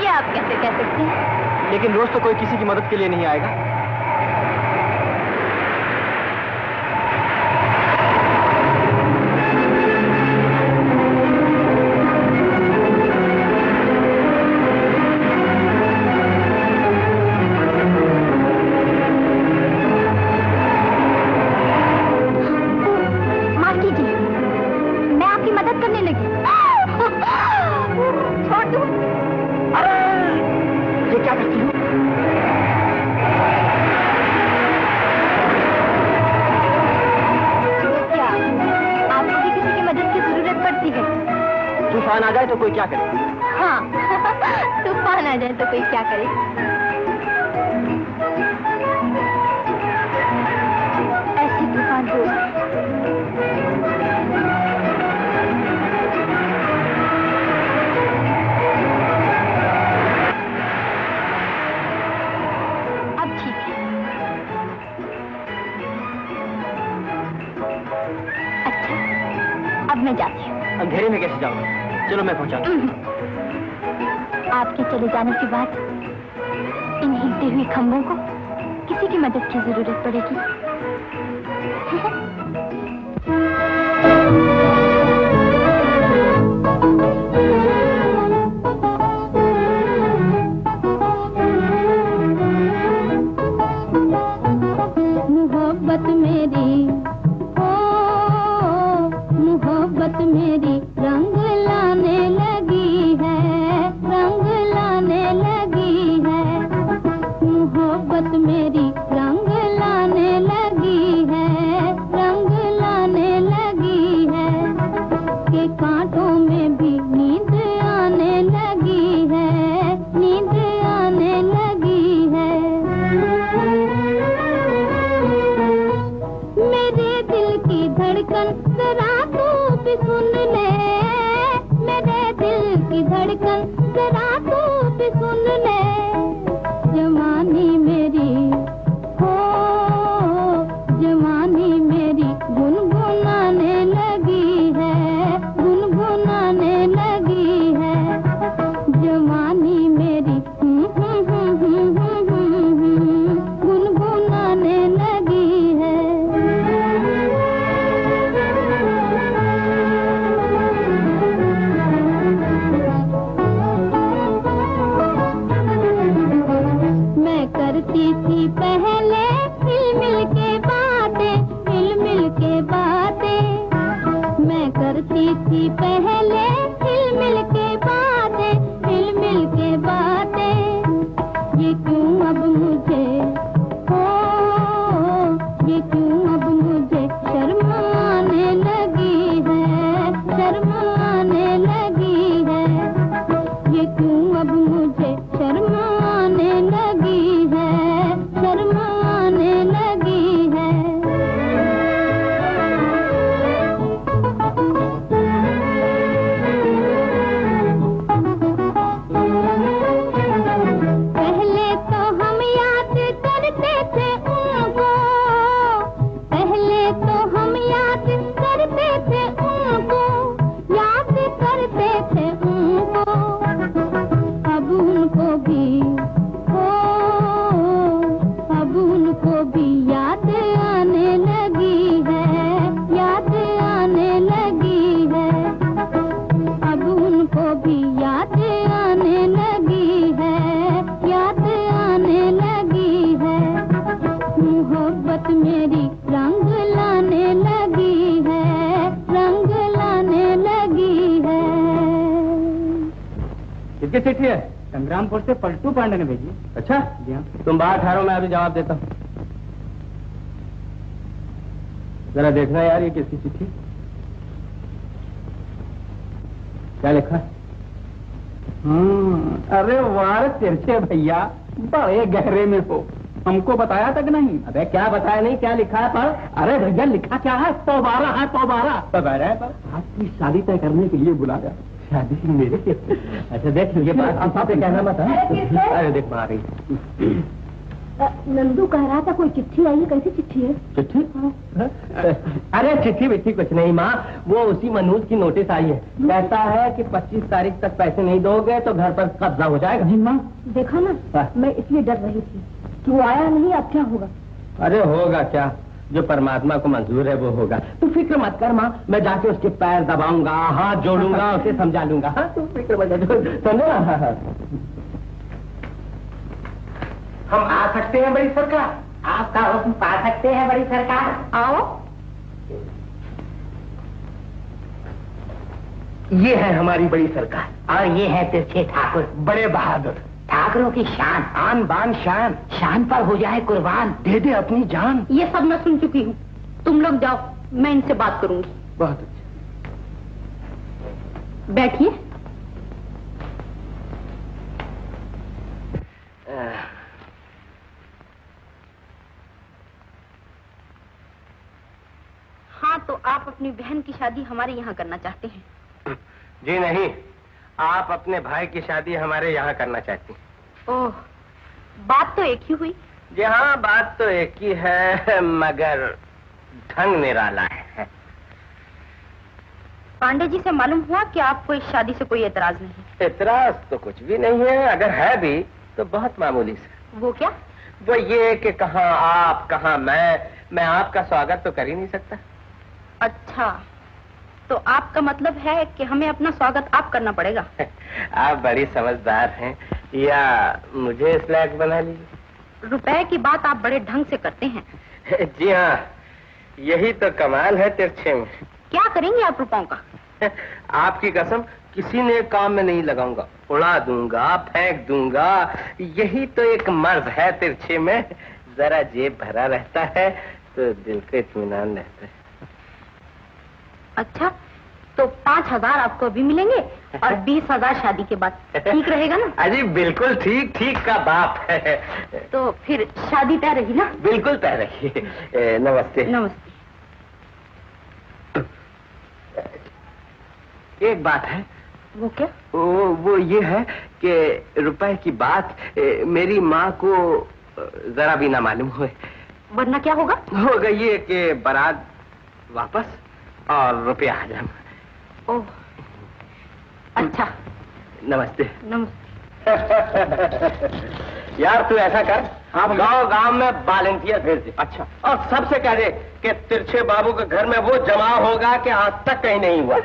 C: ये आप कैसे कह सकते हैं?
A: लेकिन रोज तो कोई किसी की मदद के लिए नहीं आएगा।
C: माफ कीजिए, मैं आपकी मदद करने लगी।
A: तूफान आ जाए तो कोई क्या करे?
C: हाँ तूफान आ जाए तो कोई क्या करे? ऐसे तूफान रोज अब ठीक है। अच्छा अब मैं जाती हूँ।
A: अंधेरे में कैसे जाऊंगा? चलो मैं पहुंचाऊंगा।
C: आपके चले जाने के बाद इन हिलते हुए खंभों को किसी की मदद की जरूरत पड़ेगी।
F: मोहब्बत मेरी ओ मोहब्बत मेरी रंग लाने लगी है, रंग लाने लगी है। मोहब्बत मेरी रंग लाने लगी है, रंग लाने लगी है। के कांटों में भी नींद आने लगी है, नींद आने लगी है। मेरे दिल की धड़कन जरा तू भी सुन ले, मेरे दिल की धड़कन जरा तू भी सुन ले। जवानी मेरी हो जवानी मेरी गुनगुनाने लगी है, गुनगुनाने लगी है। जवानी मेरी गुनगुनाने लगी है। मैं करती थी पहले मिल मिल के बातें, मिल मिल के बातें। मैं करती थी पहले मिल मिल के बातें, मिल मिल के बातें। ये क्यों अब मुझे हो ये क्यों अब मुझे शर्म आने लगी है, शर्म आने लगी है। ये क्यों अब मुझे शर्म आने लगी है, शर्म आने लगी है। पहले तो हम याद करते थे उनको, पहले तो हम याद करते थे उनको, याद करते थे उनको। अब उनको भी हो अब उनको भी याद आने लगी है, याद आने लगी है। अब उनको भी याद आने लगी है, याद आने लगी है। मोहब्बत मेरी रंग लाने लगी है, रंग लाने लगी है।
D: किसकी चिट्ठी है?
B: संग्रामपुर से पलटू पांडे ने भेजी।
D: अच्छा
B: जी हाँ।
D: तुम बाहर ठहरो, मैं अभी जवाब देता हूँ। जरा देखना यार ये किसकी चिट्ठी, क्या लिखा है?
B: अरे वाह तिरछे भैया, बड़े गहरे में हो, हमको बताया तक नहीं।
D: अबे क्या बताया नहीं, क्या लिखा है पढ़।
B: अरे भैया लिखा क्या है? तोबारा है, तोबारा।
D: बता है
B: आपकी शादी तय करने के लिए बुलाया।
D: शादी मेरी? अच्छा देख ये बात आप पे कहना मत है। अरे देख आ रही
C: नंदू कह रहा था कोई चिट्ठी आई है। कैसी चिट्ठी है?
D: चिट्ठी? अरे चिट्ठी विट्ठी कुछ नहीं माँ, वो उसी मनोज की नोटिस आई है। कहता है कि 25 तारीख तक पैसे नहीं दोगे तो घर पर कब्जा हो जाएगा।
B: जी माँ
C: देखा ना, मैं इसलिए डर रही थी कि वो आया नहीं। अब क्या होगा?
D: अरे होगा क्या, जो परमात्मा को मंजूर है वो होगा। तू फिक्र मत कर माँ, मैं जाके उसके पैर दबाऊंगा, हाथ जोड़ूंगा, उसे समझा लूंगा। हाँ तू फिक्र मत कर, समझो।
E: हम आ सकते हैं बड़ी सरकार? आपका हुक्म पा सकते हैं बड़ी सरकार?
C: आओ।
E: ये है हमारी बड़ी सरकार और ये है तिरछे ठाकुर, बड़े बहादुर। ठाकुरों की शान, आन बान शान, शान पर हो जाए कुर्बान, दे दे अपनी जान।
C: ये सब मैं सुन चुकी हूँ, तुम लोग जाओ, मैं इनसे बात करूंगी।
E: बहुत अच्छा।
C: बैठिए। हाँ, तो आप अपनी बहन की शादी हमारे यहाँ करना चाहते हैं?
A: जी नहीं, आप अपने भाई की शादी हमारे यहाँ करना चाहती हैं।
C: ओह, बात तो एक ही हुई।
A: जी हाँ, बात तो एक ही है, मगर ढंग निराला है।
C: पांडे जी से मालूम हुआ कि आपको इस शादी से कोई एतराज नहीं?
A: एतराज तो कुछ भी नहीं है, अगर है भी तो बहुत मामूली से।
C: वो क्या?
A: वो ये कि कहाँ आप कहाँ मैं आपका स्वागत तो कर ही नहीं सकता।
C: अच्छा, तो आपका मतलब है कि हमें अपना स्वागत आप करना पड़ेगा?
A: आप बड़ी समझदार हैं, या मुझे इस लायक बना लीजिए।
C: रुपए की बात आप बड़े ढंग से करते हैं।
A: जी हाँ, यही तो कमाल है तिरछे में।
C: क्या करेंगे आप रुपयों का?
A: आपकी कसम किसी ने काम में नहीं लगाऊंगा, उड़ा दूंगा, फेंक दूंगा। यही तो एक मर्ज है तिरछे में। जरा जेब भरा रहता है तो दिल को इत्मीनान रहता है।
C: अच्छा, तो 5,000 आपको अभी मिलेंगे और 20,000 शादी के बाद, ठीक रहेगा ना?
A: अजी बिल्कुल ठीक, ठीक का बाप है।
C: तो फिर शादी तय रही ना?
A: बिल्कुल तय रही। नमस्ते।
C: नमस्ते।
A: एक बात है।
C: वो क्या?
A: वो ये है कि रुपए की बात मेरी माँ को जरा भी ना मालूम हुए।
C: वरना क्या होगा?
A: होगा ये कि बारात वापस और रुपया हजम।
C: ओह, अच्छा।
A: नमस्ते।
C: नमस्ते।
A: यार तू ऐसा कर, हम गांव में वॉलंटियर भेज दे। अच्छा, और सबसे कह दे कि तिरछे बाबू के घर में वो जमा होगा कि आज तक कहीं नहीं हुआ।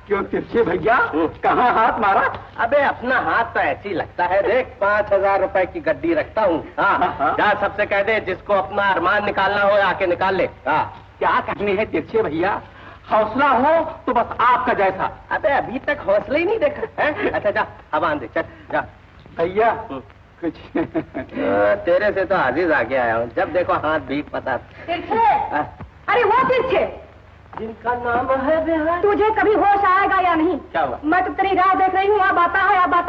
B: क्यों तिरछे भैया, कहाँ हाथ मारा?
A: अबे अपना हाथ तो ऐसे ही लगता है, देख 5,000 रुपए की गड्डी रखता हूँ। हाँ, जा सबसे कह दे जिसको अपना अरमान निकालना हो आके निकाल ले। हाँ,
B: क्या कहने हैं तिरछे भैया, हौसला हो तो बस आपका जैसा।
A: अबे अभी तक हौसला ही नहीं देखा है? अच्छा जा, अब आन दे, चल जा।
B: भैया कुछ
A: तेरे से तो आजीज आके आया हूँ, जब देखो हाथ भीख पता।
C: तिरछे, अरे वो तिरछे
A: जिनका नाम है बेहाल।
C: तुझे कभी होश आएगा या नहीं?
A: क्या हुआ?
C: मैं तो तेरी राह देख रही हूँ, अब आता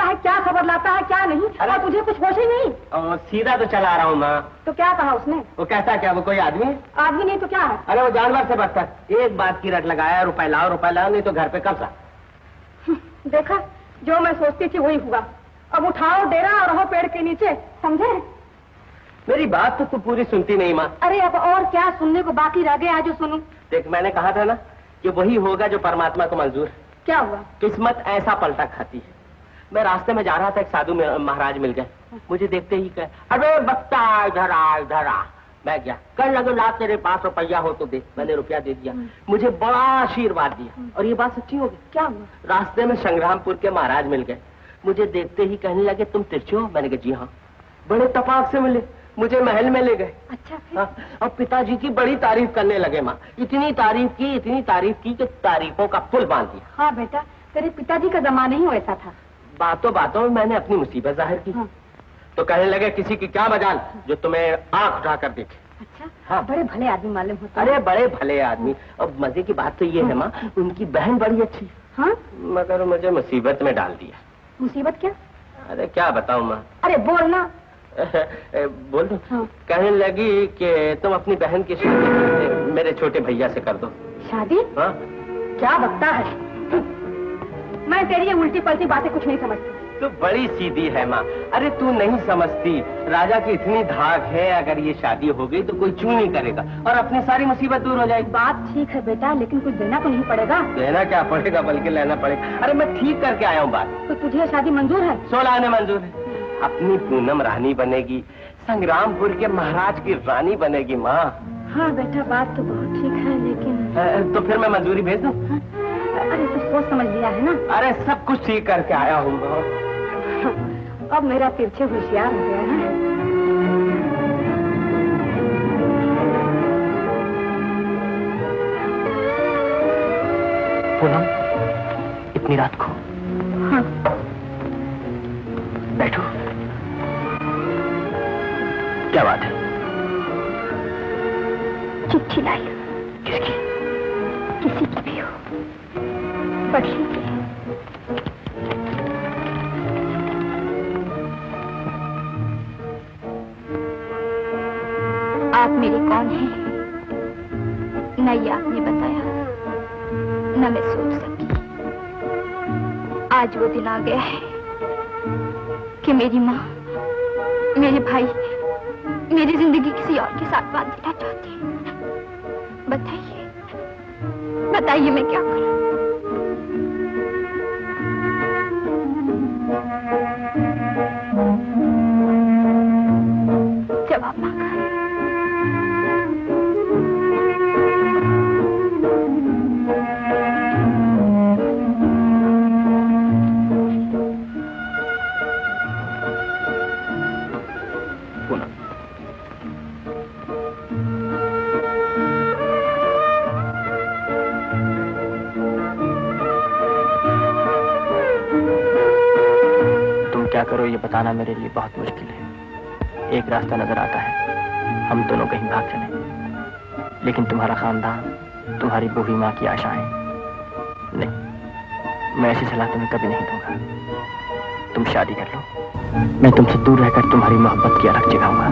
C: है, क्या खबर लाता है क्या नहीं, और तुझे कुछ होश ही नहीं।
A: सीधा तो चला रहा हूँ माँ।
C: तो क्या कहा उसने?
A: वो कहता क्या, वो कोई आदमी है?
C: आदमी नहीं तो क्या है?
A: अरे वो जानवर से बचता है। एक बात की रट लगाया, रुपए लाओ नहीं तो घर पे कब्जा।
C: देखा, जो मैं सोचती थी वही हुआ। अब उठाओ डेरा और रहो पेड़ के नीचे, समझे?
A: मेरी बात तो तू पूरी सुनती नहीं माँ।
C: अरे अब और क्या सुनने को बाकी रह गया, जो सुनूं?
A: देख, मैंने कहा था ना कि वही होगा जो परमात्मा को मंजूर है।
C: क्या हुआ?
A: किस्मत ऐसा पलटा खाती है। मैं रास्ते में जा रहा था, एक साधु महाराज मिल गए। मुझे देखते ही कहे, अरे बच्चा इधर आ। मैं गया, कर लगे ला तेरे पास रुपया हो तो दे। मैंने रुपया दे दिया, मुझे बड़ा आशीर्वाद दिया। और ये बात सच्ची हो गई।
C: क्या हुआ?
A: रास्ते में संग्रामपुर के महाराज मिल गए। मुझे देखते ही कहने लगे, तुम तिरछे हो? मैंने कहा जी हाँ। बड़े तपाक से मिले, मुझे महल में ले गए।
C: अच्छा,
A: हाँ, और पिताजी की बड़ी तारीफ करने लगे माँ। इतनी तारीफ की कि तारीफों का पुल बांध दिया।
C: हाँ बेटा, तेरे पिताजी का जमाना ही वैसा था।
A: बातों में मैंने अपनी मुसीबत जाहिर की।
C: हाँ।
A: तो कहने लगे, किसी की क्या मजाल जो तुम्हें आंख उठा कर देखे।
C: अच्छा,
A: हाँ।
C: बड़े भले आदमी मालूम होते।
A: अरे बड़े भले आदमी। और मजे की बात तो ये है माँ, उनकी बहन बड़ी अच्छी।
C: हाँ?
A: मगर मुझे मुसीबत में डाल दिया।
C: मुसीबत क्या?
A: अरे क्या बताऊं माँ।
C: अरे बोलना।
A: बोल दो।
C: हाँ।
A: कहने लगी कि तुम अपनी बहन की शादी मेरे छोटे भैया से कर दो।
C: शादी?
A: हाँ?
C: क्या बकता है? मैं तेरी ये उल्टी पलटी बातें कुछ नहीं समझती।
A: तू बड़ी सीधी है माँ। अरे तू नहीं समझती, राजा की इतनी धाक है, अगर ये शादी हो गई तो कोई चू नहीं करेगा और अपनी सारी मुसीबत दूर हो जाएगी।
C: बात ठीक है बेटा, लेकिन कुछ देना तो नहीं पड़ेगा।
A: देना क्या पड़ेगा, बल्कि लेना पड़ेगा। अरे मैं ठीक करके आया हूँ बात।
C: तो तुझे शादी मंजूर है?
A: 16 आने मंजूर है। अपनी पूनम रानी बनेगी, संग्रामपुर के महाराज की रानी बनेगी माँ।
C: हाँ बेटा, बात तो बहुत ठीक है, लेकिन
A: तो फिर मैं मंजूरी भेज दूँ?
C: अरे तो सोच समझ लिया है ना?
A: अरे सब कुछ ठीक करके आया हूँ।
C: अब मेरा तिरछे होशियार हो गया है।
A: पूनम, इतनी रात को?
C: हाँ।
A: बैठो। क्या बात है?
C: चिट्ठी लाई।
A: किसकी?
C: किसी की भी हो, पढ़ लीजिए। न ये आपने बताया, न मैं सोच सकी। आज वो दिन आ गया है कि मेरी माँ, मेरे भाई मेरी जिंदगी किसी और के साथ बांध देना चाहते हैं। बताइए, बताइए मैं क्या करूं? जवाब मांगा।
A: क्या करो ये बताना मेरे लिए बहुत मुश्किल है। एक रास्ता नजर आता है, हम दोनों कहीं भाग चले, लेकिन तुम्हारा खानदान, तुम्हारी बूढ़ी माँ की आशाएं, नहीं, मैं ऐसी सलाह तुम्हें कभी नहीं दूंगा। तुम शादी कर लो, मैं तुमसे दूर रहकर तुम्हारी मोहब्बत की अलग जगाऊंगा।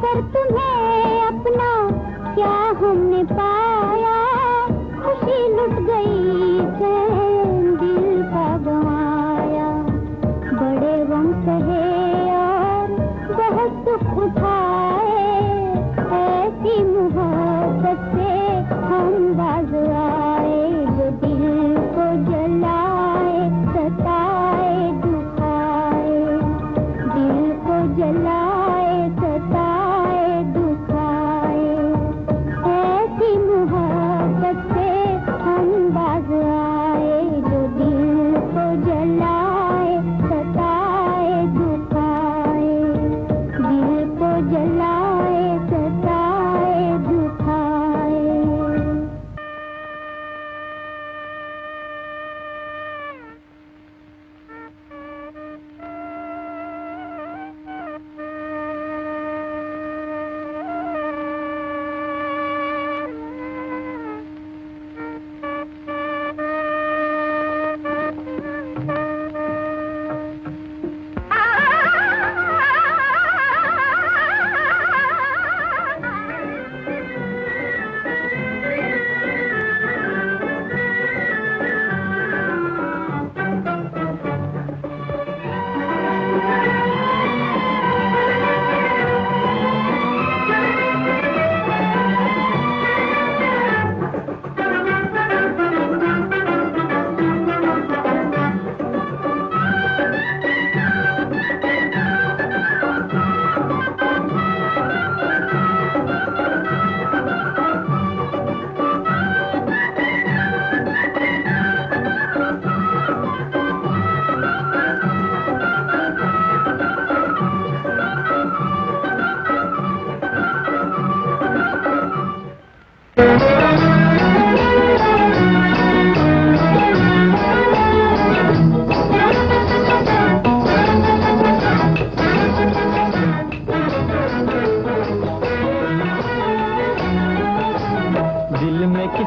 F: कर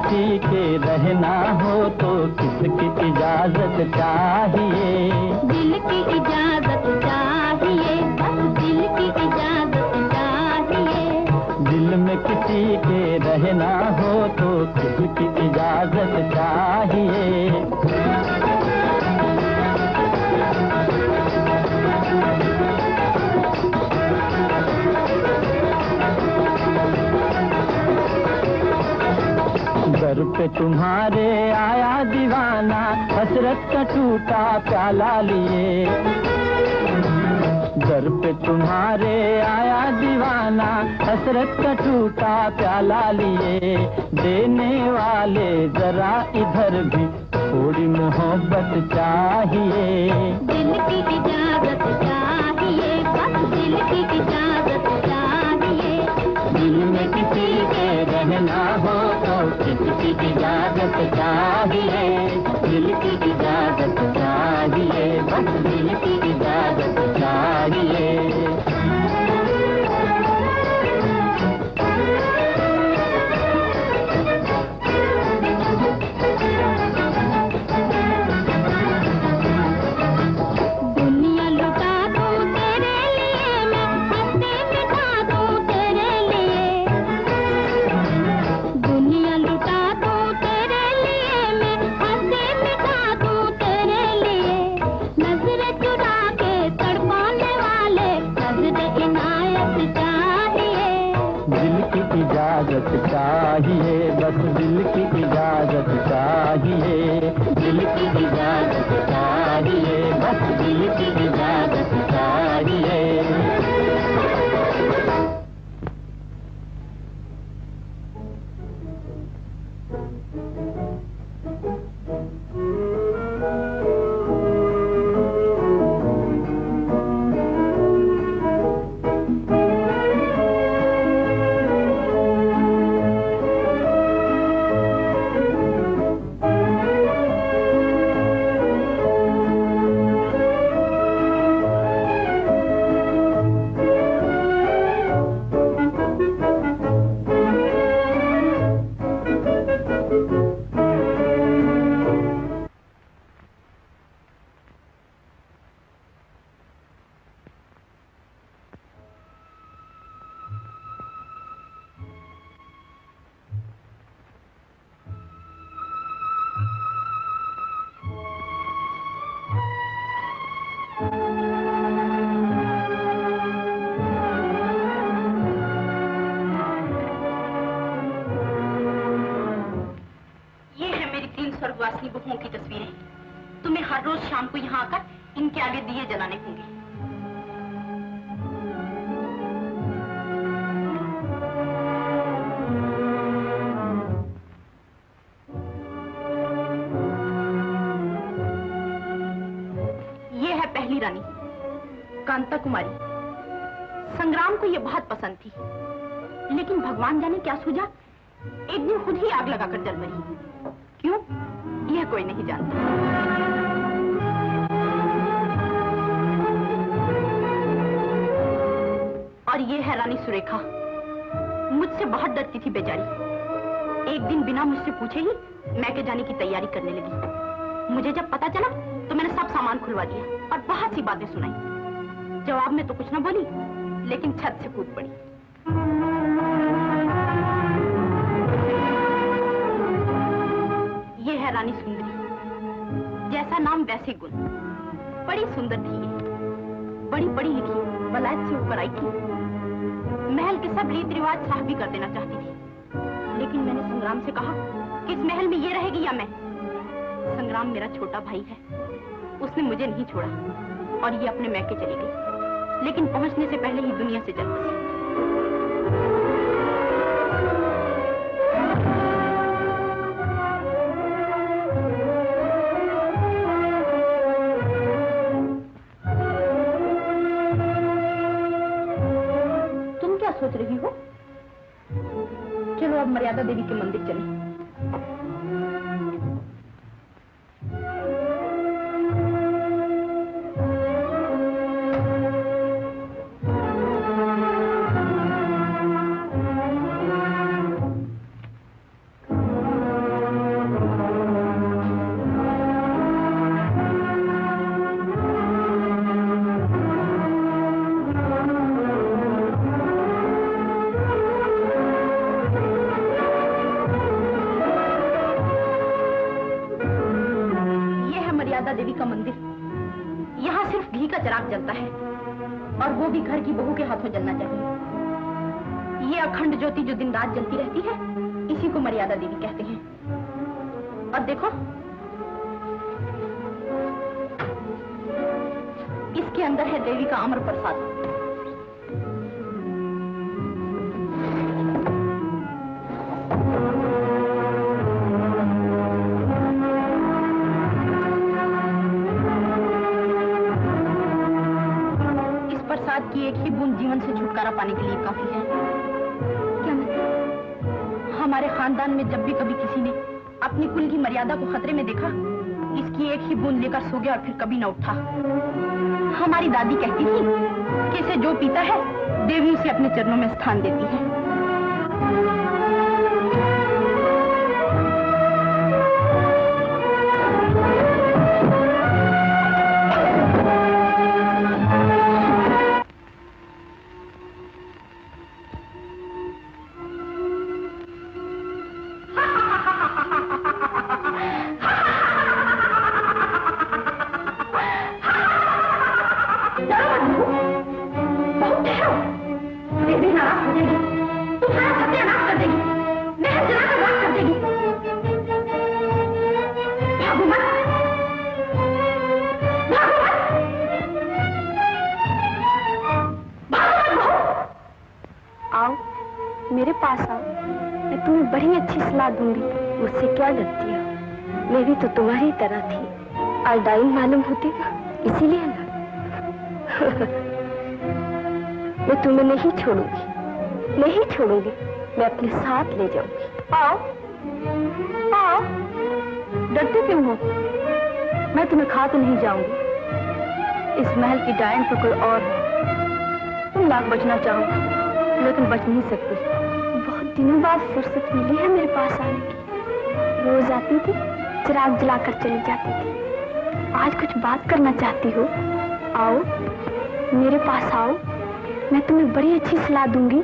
D: किसी के रहना हो तो किसकी इजाजत चाहिए?
F: दिल की इजाजत चाहिए, बस दिल की इजाजत चाहिए।
D: दिल में किसी के रहना हो तो किसकी इजाजत चाहिए? दर पे तुम्हारे आया दीवाना, हसरत का टूटा प्याला लिए। दर पे तुम्हारे आया दीवाना, हसरत का टूटा प्याला लिए। देने वाले जरा इधर भी थोड़ी मोहब्बत चाहिए।
F: दिल की इजाजत चाहिए, बस दिल की इजाजत चाहिए।
D: दिल में किसी के रहना हो तो किसकी इजाजत चाहिए? दिल की इजाजत चाहिए, बस दिल की इजाजत चाहिए। इजाजत चाहिए, बस दिल की इजाजत चाहिए। दिल की इजाजत चाहिए, बस दिल की इजाजत चाहिए।
C: स्वर्गवासी बहुओं की तस्वीरें। तुम्हें हर रोज शाम को यहाँ आकर इनके आगे दिए जलाने होंगे। ये है पहली रानी कांता कुमारी। संग्राम को ये बहुत पसंद थी, लेकिन भगवान जाने क्या सूझा, एक दिन खुद ही आग लगाकर जल मरी। क्यों, यह कोई नहीं जानता। और ये है रानी सुरेखा। मुझसे बहुत डरती थी बेचारी। एक दिन बिना मुझसे पूछे ही मैके जाने की तैयारी करने लगी। मुझे जब पता चला तो मैंने सब सामान खुलवा दिया और बहुत सी बातें सुनाई। जवाब में तो कुछ न बोली, लेकिन छत से कूद पड़ी। ये है रानी सुंदरी। जैसा नाम वैसे गुण। बड़ी सुंदर थी ये, बड़ी पढ़ी लिखी, वलायत से ऊपर आई थी। महल के सब रीति रिवाज साफ भी कर देना चाहती थी, लेकिन मैंने संग्राम से कहा कि इस महल में ये रहेगी या मैं। संग्राम मेरा छोटा भाई है, उसने मुझे नहीं छोड़ा और ये अपने मैके चली गई, लेकिन पहुंचने से पहले ही दुनिया से चल बसी। सोच रही हो? चलो अब मर्यादा देवी के मंदिर चलें। देवी का मंदिर। यहाँ सिर्फ घी का चिराग जलता है और वो भी घर की बहू के हाथों जलना चाहिए। ये अखंड ज्योति जो दिन रात जलती रहती है, इसी को मर्यादा देवी कहते हैं। और देखो, इसके अंदर है देवी का अमर प्रसाद। की एक ही बूंद जीवन से छुटकारा पाने के लिए काफी है। क्या मतलब? हमारे खानदान में जब भी कभी किसी ने अपनी कुल की मर्यादा को खतरे में देखा, इसकी एक ही बूंद लेकर सो गया और फिर कभी न उठा। हमारी दादी कहती थी कि इसे जो पीता है देवी उसे अपने चरणों में स्थान देती है।
G: मेरी तो तुम्हारी तरह थी, आइडाइन मालूम होती ना, इसीलिए ना। मैं तुम्हें नहीं छोड़ूंगी, नहीं छोड़ूंगी, मैं अपने साथ ले जाऊंगी। आओ, आओ, डरते क्यों हो? मैं तुम्हें खा तो नहीं जाऊंगी। इस महल की डायन तो कोई और है। तुम लाख बचना चाहो, लेकिन बच नहीं सकती। बहुत दिनों बाद फुर्सत मिली है मेरे पास आने की। रोज आती थी, चिराग जलाकर चली जाती थी। आज कुछ बात करना चाहती हो? आओ, मेरे पास आओ, मैं तुम्हें बड़ी अच्छी सलाह दूंगी।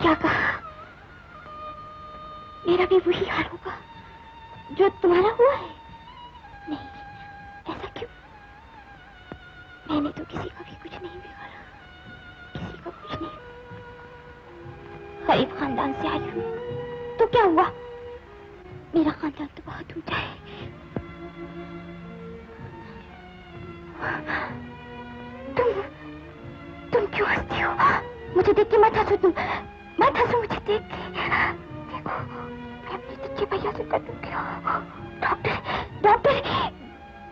G: क्या कहा? मेरा भी वही हाल होगा जो तुम्हारा हुआ है? नहीं, ऐसा क्यों? मैंने तो किसी का भी कुछ नहीं बिगाड़ा, किसी का कुछ नहीं। गरीब खानदान से आई हूँ, तो क्या हुआ? मेरा खानदान तो बहुत ऊंचा है। तुम क्यों हंसती हो? मुझे देख के मत हंसो तुम, मत हंसो मुझे देख के। देखो, मैं अपने सच्चे भैया से कर दूंगी। Doctor, doctor,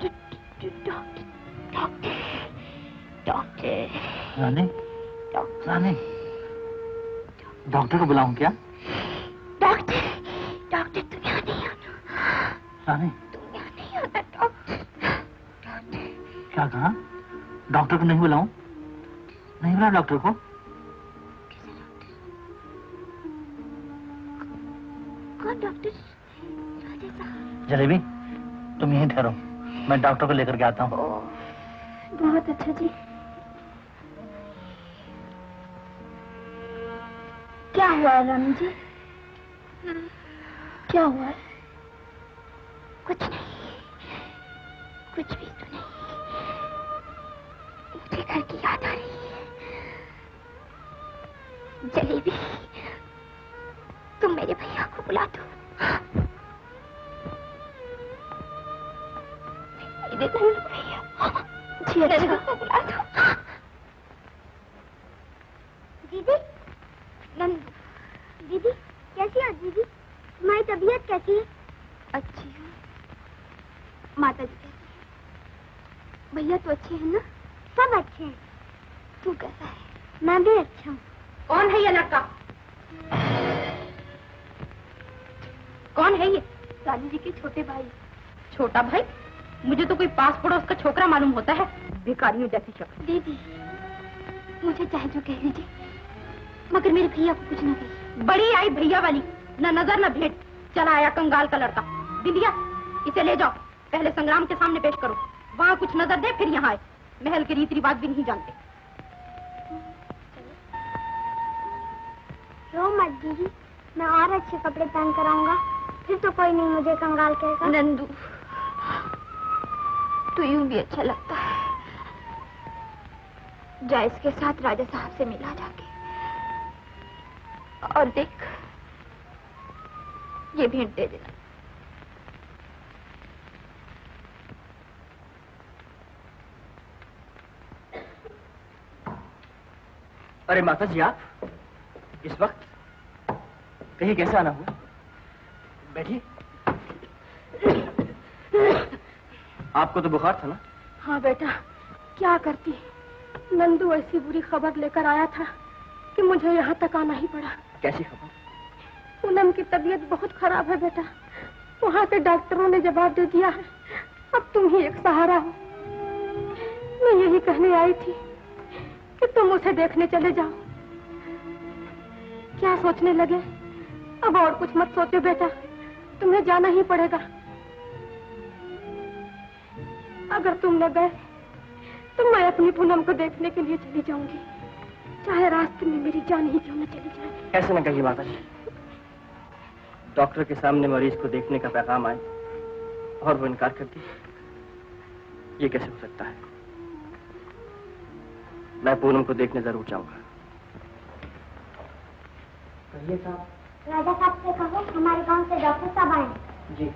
G: doctor, doctor, doctor.
E: Rani, Rani, doctor को बुलाऊं क्या?
G: डॉक्टर, डॉक्टर तुम यहाँ नहीं आना।
E: रानी,
G: तुम यहाँ नहीं आना डॉक्टर। डॉक्टर,
E: क्या कहा? डॉक्टर को नहीं बुलाऊं? नहीं बुला डॉक्टर को?
G: डॉक्टर?
E: जलेबी, तुम यहीं ठहरो, मैं डॉक्टर को लेकर के आता हूँ।
G: बहुत अच्छा जी। क्या हुआ है रानी जी? क्या हुआ है? कुछ नहीं, कुछ भी तो नहीं। मुझे घर की याद आ रही है। जलेबी, तुम मेरे भैया को बुला दो। भैया जी, अच्छा को बुला दो। दीदी, नंदू, दीदी कैसी हो दीदी? तुम्हारी तबीयत कैसी है? अच्छी है। माता जी कैसी है? भैया तो अच्छे हैं ना? सब अच्छे हैं। तू कैसा है? मैं भी अच्छा हूँ।
C: कौन है ये लड़का? कौन है ये? रानी जी के छोटे भाई। छोटा भाई? मुझे तो कोई पास पड़ोस का छोकरा मालूम होता है। भिखारियों जैसी शक्ल।
F: दीदी, मुझे चाहे जो कह लीजिए, मगर मेरे भैया को कुछ न कहिए।
C: बड़ी आई भैया वाली, न नजर न भेंट। चला आया कंगाल का लड़का। बिंदिया, इसे ले जाओ, पहले संग्राम के सामने पेश करो, वहाँ कुछ नजर दे, फिर यहाँ आए। महल के रीति रिवाज भी नहीं जानते।
F: रो मत दीदी, मैं और अच्छे कपड़े पहन कर आऊंगा, फिर तो कोई नहीं मुझे कंगाल कहेगा।
C: नंदू, तू यूं भी अच्छा लगता है। जा इसके साथ राजा साहब से मिला जाके, और देख ये भेंट दे देना।
A: अरे माता जी, आप इस वक्त कहीं कैसे आना हुआ? बैठिए। आपको तो बुखार था ना?
C: हाँ बेटा, क्या करती। नंदू ऐसी बुरी खबर लेकर आया था कि मुझे यहाँ तक आना ही पड़ा।
A: कैसी खबर?
C: पूनम की तबीयत बहुत खराब है बेटा। वहाँ के डॉक्टरों ने जवाब दे दिया है, अब तुम ही एक सहारा हो। मैं यही कहने आई थी कि तुम उसे देखने चले जाओ। क्या सोचने लगे? अब और कुछ मत सोचो बेटा, तुम्हें जाना ही पड़ेगा। अगर तुम न गए तो मैं अपनी पूनम को देखने के लिए चली जाऊंगी, चाहे रास्ते में मेरी जान ही क्यों न चली जाए।
A: ऐसे न कहिए माता जी। डॉक्टर के सामने मरीज को देखने का पैगाम आए और वो इनकार कर दी, ये कैसे हो सकता है? मैं पूनम को देखने जरूर जाऊंगा।
F: कहिए साहब। राजा साहब से कहो हमारे गांव से डॉक्टर साहब आए।
A: जी।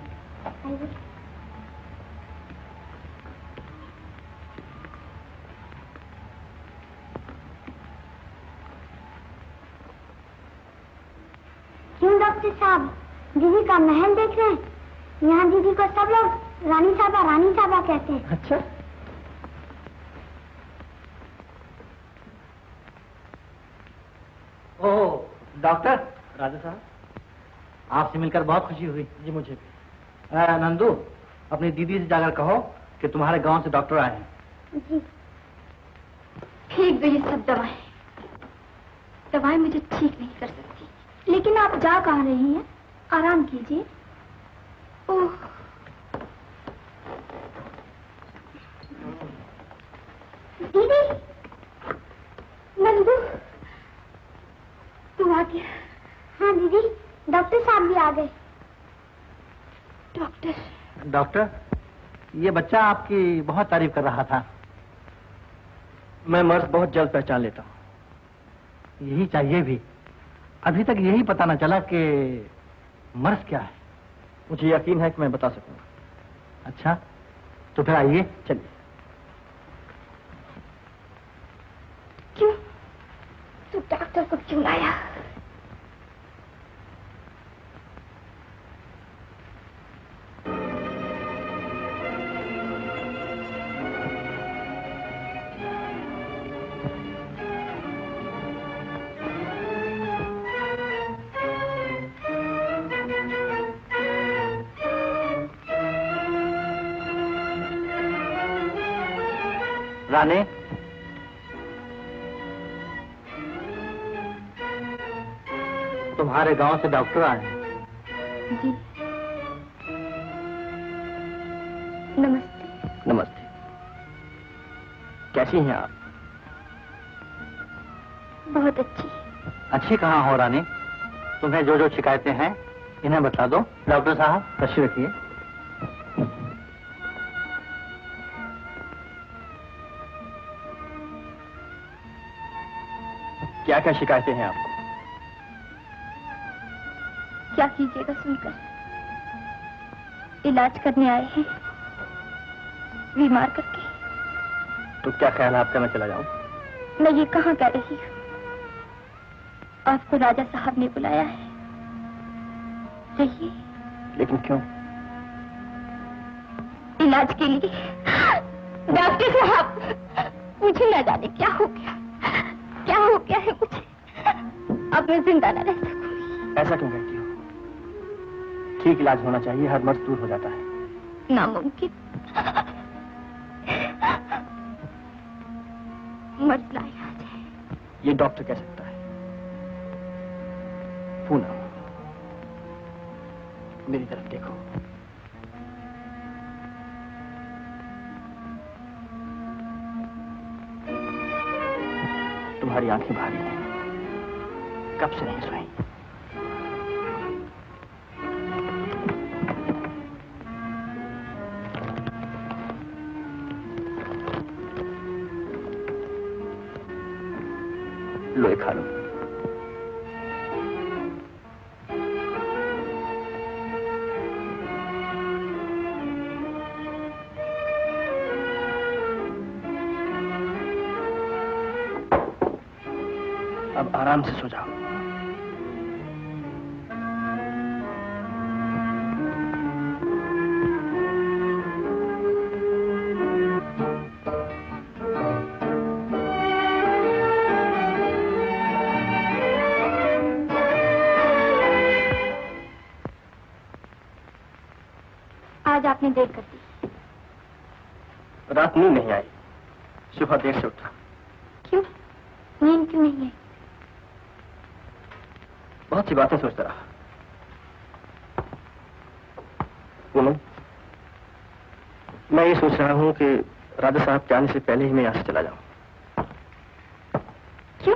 F: क्यों डॉक्टर साहब, दीदी का महल देख रहे हैं? यहाँ दीदी को सब लोग रानी साहबा कहते हैं।
A: अच्छा।
B: ओह डॉक्टर। राजा साहब, आपसे मिलकर बहुत खुशी हुई।
A: जी मुझे भी।
B: नंदू, अपनी दीदी से जाकर कहो कि तुम्हारे गांव से डॉक्टर आए हैं।
C: जी। ठीक गई सब दवाएं। दवाएं मुझे ठीक नहीं कर सकती।
F: लेकिन आप जा कहाँ रही हैं? आराम कीजिए।
C: ओह,
F: दीदी।
C: नंदू, तू आ गया?
F: हाँ दीदी, डॉक्टर साहब भी आ गए।
B: डॉक्टर, ये बच्चा आपकी बहुत तारीफ कर रहा था।
A: मैं मर्ज बहुत जल्द पहचान लेता हूँ।
B: यही चाहिए भी। अभी तक यही पता न चला कि मर्ज क्या है।
A: मुझे यकीन है कि मैं बता सकूंगा।
B: अच्छा, तो फिर आइए, चलिए।
C: क्यों? तू डॉक्टर को क्यों लाया?
B: रानी, तुम्हारे गांव से डॉक्टर आए हैं।
C: जी। नमस्ते।
A: नमस्ते। कैसी हैं आप?
C: बहुत अच्छी।
B: अच्छी कहाँ हो रानी? तुम्हें जो जो शिकायतें हैं इन्हें बता दो। डॉक्टर साहब तशरीफ रखिए।
A: क्या क्या शिकायतें हैं आपको?
C: क्या कीजिएगा सुनकर? इलाज करने आए हैं बीमार करके।
A: तो क्या ख्याल है आपका मैं चला जाऊं?
C: मैं ये कहाँ कह रही हूँ, आपको राजा साहब ने बुलाया है, रहिए।
A: लेकिन क्यों?
C: इलाज के लिए। डॉक्टर साहब, मुझे न जाने क्या हो गया है मुझे। अब मैं जिंदा न रह सकूंगी।
A: ऐसा क्यों कहती हो? ठीक इलाज होना चाहिए, हर मर्ज दूर हो जाता है।
C: नामुमकिन। मर्ज लाइलाज है।
A: ये डॉक्टर कह सकता है। पूनम, मेरी तरफ देखो। तुम्हारी आंखें भारी हैं, कब से नहीं सोई। लो खा लो। अब आराम से सो जाओ।
C: आज आपने देर कर दी।
A: रात नींद नहीं आई, सुबह देर से उठा।
C: क्यों? नींद क्यों नहीं आई?
A: बहुत सी बातें सोचता रहा। पूनम, मैं ये सोच रहा हूँ कि राजा साहब के आने से पहले ही मैं यहाँ से चला जाऊं।
C: क्यों?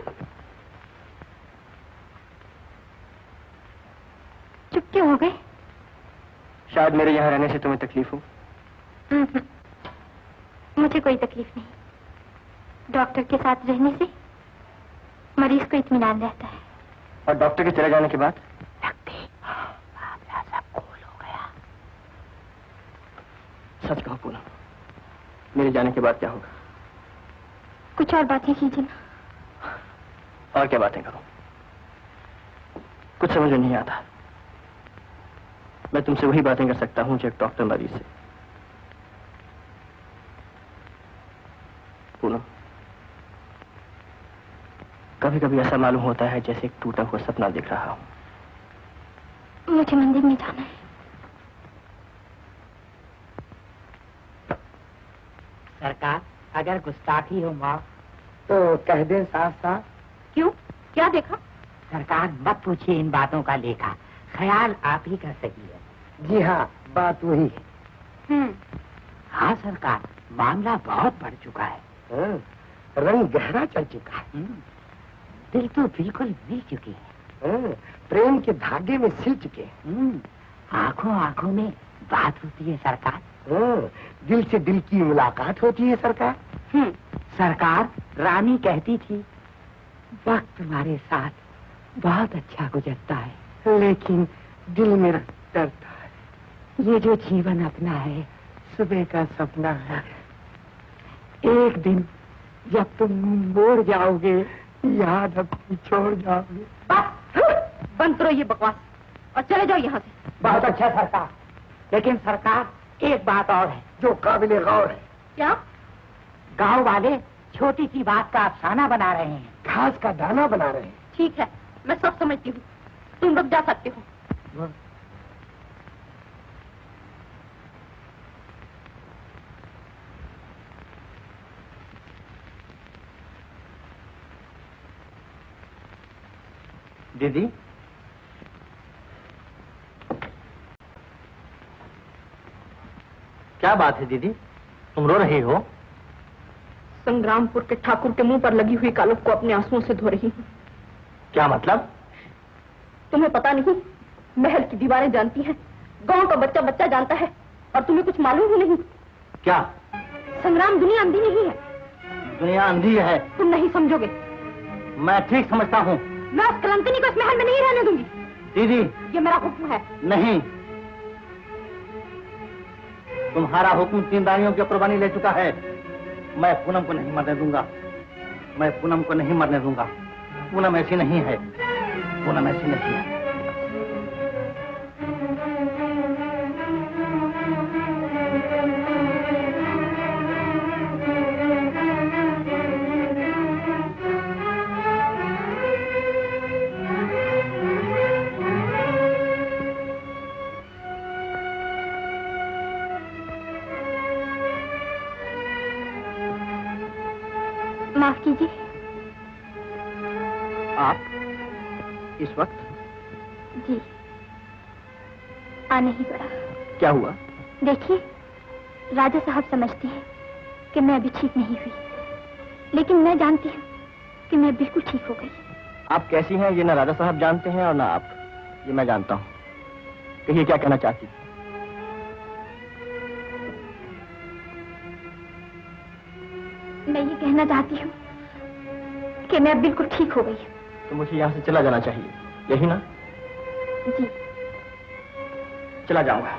C: चुप क्यों हो गए?
A: शायद मेरे यहाँ रहने से तुम्हें तकलीफ हो।
C: मुझे कोई तकलीफ नहीं। डॉक्टर के साथ रहने से मरीज को इत्मीनान रहता है।
A: और डॉक्टर के चले जाने के बाद?
E: मामला सब कूल हो गया।
A: सच कहो पूनम, मेरे जाने के बाद क्या होगा?
C: कुछ और बातें कीजिए ना।
A: और क्या बातें करूं? कुछ समझ में नहीं आता। मैं तुमसे वही बातें कर सकता हूं जो एक डॉक्टर मरीज से। पूनम, कभी कभी ऐसा मालूम होता है जैसे एक टूटा हुआ सपना देख रहा हूं।
C: मुझे मंदिर में जाना है।
E: सरकार, अगर गुस्ताखी हो माँ तो कह दें साफ साफ।
C: क्यों? क्या देखा?
E: सरकार, मत पूछिए इन बातों का लेखा, ख्याल आप ही कर सकी है। जी हाँ, बात वही है। हाँ सरकार, मामला बहुत बढ़ चुका है। रंग गहरा चल चुका है। दिल तो बिल्कुल मिल चुके हैं। प्रेम के धागे में सिल चुके हैं। आंखों आंखों में बात होती है सरकार। दिल से दिल की मुलाकात होती है सरकार। सरकार, रानी कहती थी वक्त तुम्हारे साथ बहुत अच्छा गुजरता है, लेकिन दिल मेरा डरता है। ये जो जीवन अपना है सुबह का सपना है। एक दिन जब तुम मोड़ जाओगे, याद अपनी छोड़ जाओगे।
C: बंद करो ये बकवास और चले जाओ यहाँ से।
E: बहुत अच्छा सरकार, लेकिन सरकार एक बात और है जो काबिले गौर है।
C: क्या?
E: गांव वाले छोटी सी बात का अफसाना बना रहे हैं, घास का दाना बना रहे हैं।
C: ठीक है, मैं सब समझती हूँ। तुम रुक जा सकते हो।
A: दीदी, क्या बात है दीदी, तुम रो रही हो?
C: संग्रामपुर के ठाकुर के मुंह पर लगी हुई कालुक को अपने आंसुओं से धो रही हूँ।
A: क्या मतलब?
C: तुम्हें पता नहीं, महल की दीवारें जानती हैं, गांव का बच्चा बच्चा जानता है, और तुम्हें कुछ मालूम ही नहीं।
A: क्या?
C: संग्राम, दुनिया अंधी नहीं है।
A: दुनिया अंधी है?
C: तुम नहीं समझोगे।
A: मैं ठीक समझता हूँ।
C: मैं उस कलंकनी को इस महल में नहीं रहने दूंगी।
A: दीदी,
C: ये मेरा हुक्म है।
A: नहीं, तुम्हारा हुक्म 3 रानियों की कुर्बानी ले चुका है। मैं पूनम को नहीं मरने दूंगा। मैं पूनम को नहीं मरने दूंगा। पूनम ऐसी नहीं है। पूनम ऐसी नहीं है।
F: माफ कीजिए।
A: आप इस वक्त?
F: जी, आने ही पड़ा।
A: क्या हुआ?
F: देखिए, राजा साहब समझते हैं कि मैं अभी ठीक नहीं हुई, लेकिन मैं जानती हूँ कि मैं बिल्कुल ठीक हो गई।
A: आप कैसी हैं ये ना राजा साहब जानते हैं और ना आप, ये मैं जानता हूँ। कहिए क्या कहना चाहती हैं?
F: मैं ये कहना चाहती हूँ कि मैं बिल्कुल ठीक हो गई।
A: तो मुझे यहाँ से चला जाना चाहिए, यही ना?
F: जी।
A: चला जाऊंगा।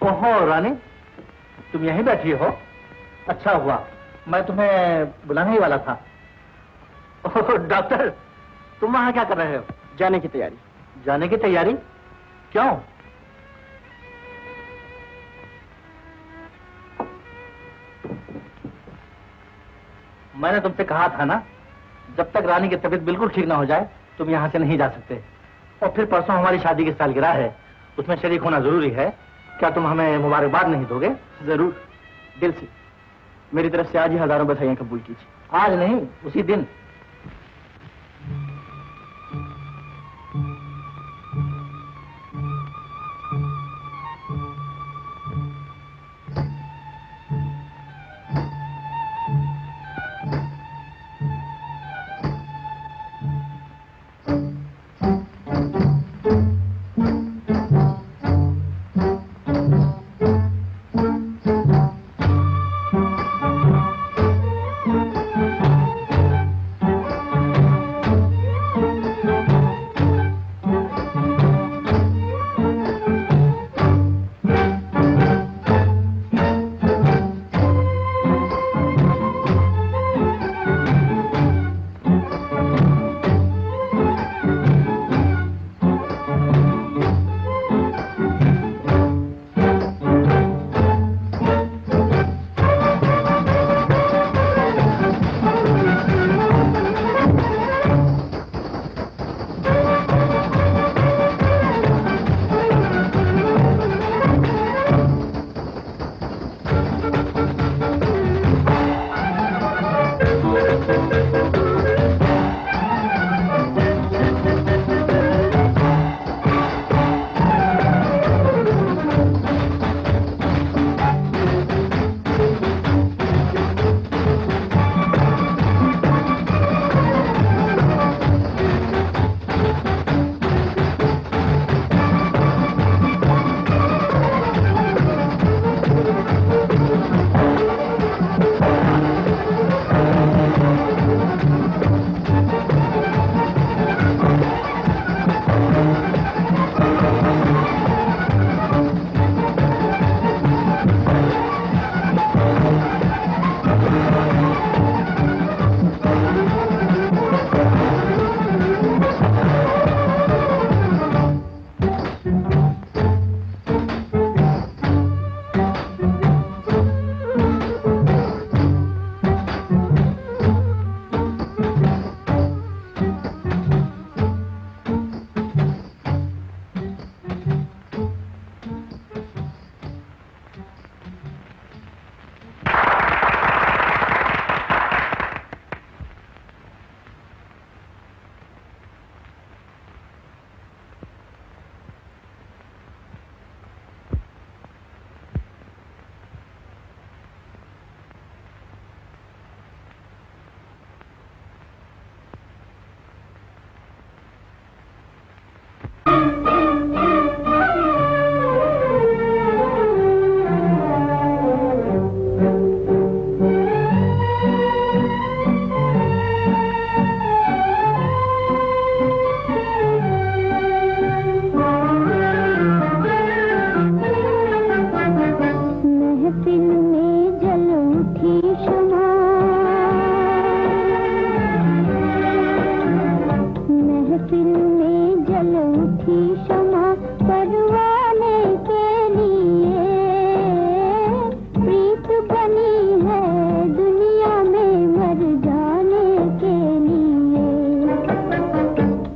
B: ओहो रानी, तुम यहीं बैठी हो? अच्छा हुआ, मैं तुम्हें बुलाने ही वाला था। ओह डॉक्टर, तुम वहां क्या कर रहे हो?
A: जाने की तैयारी।
B: जाने की तैयारी? क्यों? मैंने तुमसे कहा था ना, जब तक रानी की तबीयत बिल्कुल ठीक ना हो जाए तुम यहाँ से नहीं जा सकते। और फिर परसों हमारी शादी की सालगिरह है, उसमें शरीक होना जरूरी है। क्या तुम हमें मुबारकबाद नहीं दोगे?
A: जरूर, दिल से। मेरी तरफ से आज ही हजारों बधाइयां कबूल कीजिए।
B: आज नहीं, उसी दिन।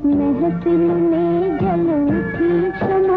F: महफिल में जल उठी शमा।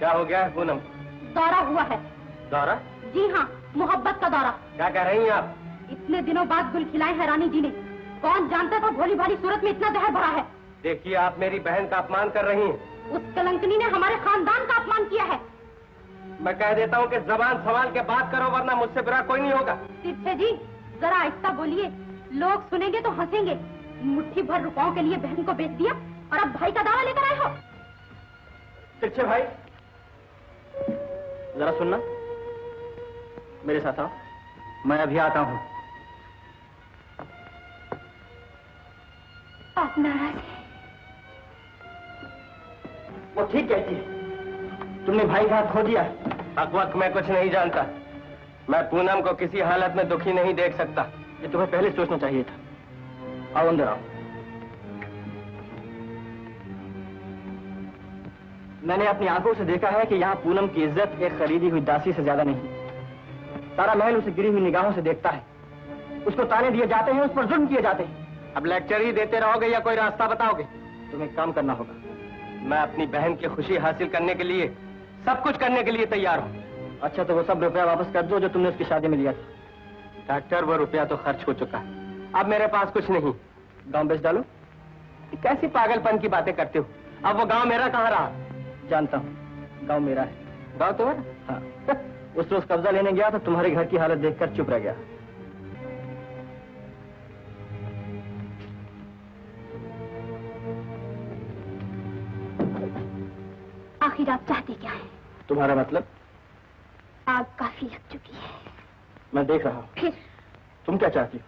A: क्या हो गया है पूनम?
C: दौरा हुआ है।
A: दौरा?
C: जी हाँ, मोहब्बत का दौरा।
A: क्या कह रही हैं आप?
C: इतने दिनों बाद गुल खिलाए हैं रानी जी ने। कौन जानता था भोली भाली सूरत में इतना जहर भरा है।
A: देखिए, आप मेरी बहन का अपमान कर रही हैं।
C: उस कलंकनी ने हमारे खानदान का अपमान किया है।
A: मैं कह देता हूँ कि जबान संभाल के बात करो, वरना मुझसे बुरा कोई नहीं होगा।
C: तिरछे जी, जरा आहिस्ता बोलिए, लोग सुनेंगे तो हंसेंगे। मुट्ठी भर रुपयों के लिए बहन को बेच दिया और अब भाई का दावा लेकर आए हो।
A: तिरछे भाई, जरा सुनना, मेरे साथ आओ।
B: मैं अभी आता हूँ।
C: आप नाराज हैं?
A: वो ठीक कहती है, तुमने भाई का हाथ खो दिया। हक वक्त मैं कुछ नहीं जानता। मैं पूनम को किसी हालत में दुखी नहीं देख सकता। ये तुम्हें पहले सोचना चाहिए था। आओ अंदर आओ। मैंने अपनी आंखों से देखा है कि यहाँ पूनम की इज्जत एक खरीदी हुई दासी से ज्यादा नहीं। सारा महल उसे गिरी हुई निगाहों से देखता है। उसको ताने दिए जाते हैं, उस पर जुल्म किए जाते हैं। अब लेक्चर ही देते रहोगे या कोई रास्ता बताओगे? तुम्हें काम करना होगा। मैं अपनी बहन की खुशी हासिल करने के लिए सब कुछ करने के लिए तैयार हूँ। अच्छा, तो वो सब रुपया वापस कर दो जो तुमने उसकी शादी में लिया था। डॉक्टर, वो रुपया तो खर्च हो चुका है। अब मेरे पास कुछ नहीं। गांव बेच डालो। कैसी पागलपन की बातें करते हो? अब वो गांव मेरा कहाँ रहा? जानता हूँ, गांव मेरा है। गांव तुम्हारा? हाँ। उस रोज कब्जा लेने गया तो तुम्हारे घर की हालत देखकर चुप रह गया।
C: आखिर आप चाहते क्या हैं?
A: तुम्हारा मतलब?
C: आग काफी लग चुकी है।
A: मैं देख रहा हूँ।
C: फिर?
A: तुम क्या चाहती हो?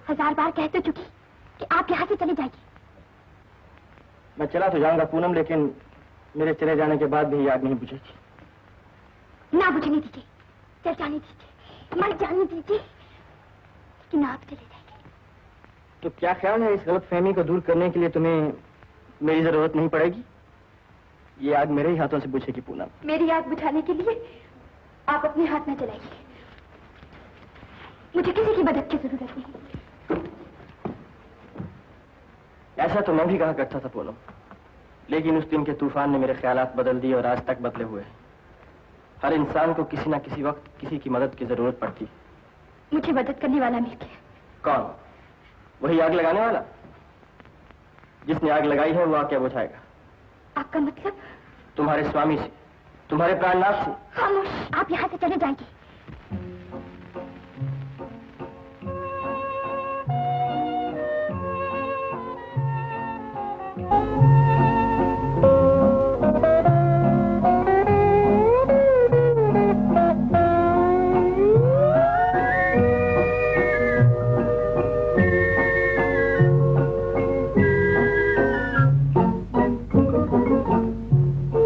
C: 1000 बार कह तो चुकी कि आप यहाँ से चली जाएगी।
A: मैं चला तो जाऊंगा पूनम, लेकिन मेरे चले जाने के बाद भी ये आग नहीं बुझेगी।
C: ना बुझने दीजिए, चल जाने दीजिए, मर जाने दीजिए, लेकिन आप चले जाएंगे।
A: तो क्या ख्याल है, इस गलतफहमी को दूर करने के लिए तुम्हें मेरी जरूरत नहीं पड़ेगी? ये आग मेरे ही हाथों से बुझेगी पूनम।
C: मेरी आग बुझाने के लिए आप अपने हाथ न चलाइए। मुझे किसी की मदद की जरूरत नहीं।
A: ऐसा तो मैं भी कहा करता था पूनम, लेकिन उस दिन के तूफान ने मेरे ख्यालात बदल दिए और आज तक बदले हुए। हर इंसान को किसी न किसी वक्त किसी की मदद की जरूरत पड़ती है।
C: मुझे मदद करने वाला मिल गया।
A: कौन? वही आग लगाने वाला? जिसने आग लगाई है वो आग क्या बुझाएगा?
C: आपका मतलब?
A: तुम्हारे स्वामी से, तुम्हारे प्राणनाथ से।
C: खामोश, आप यहाँ से चले जाएंगे।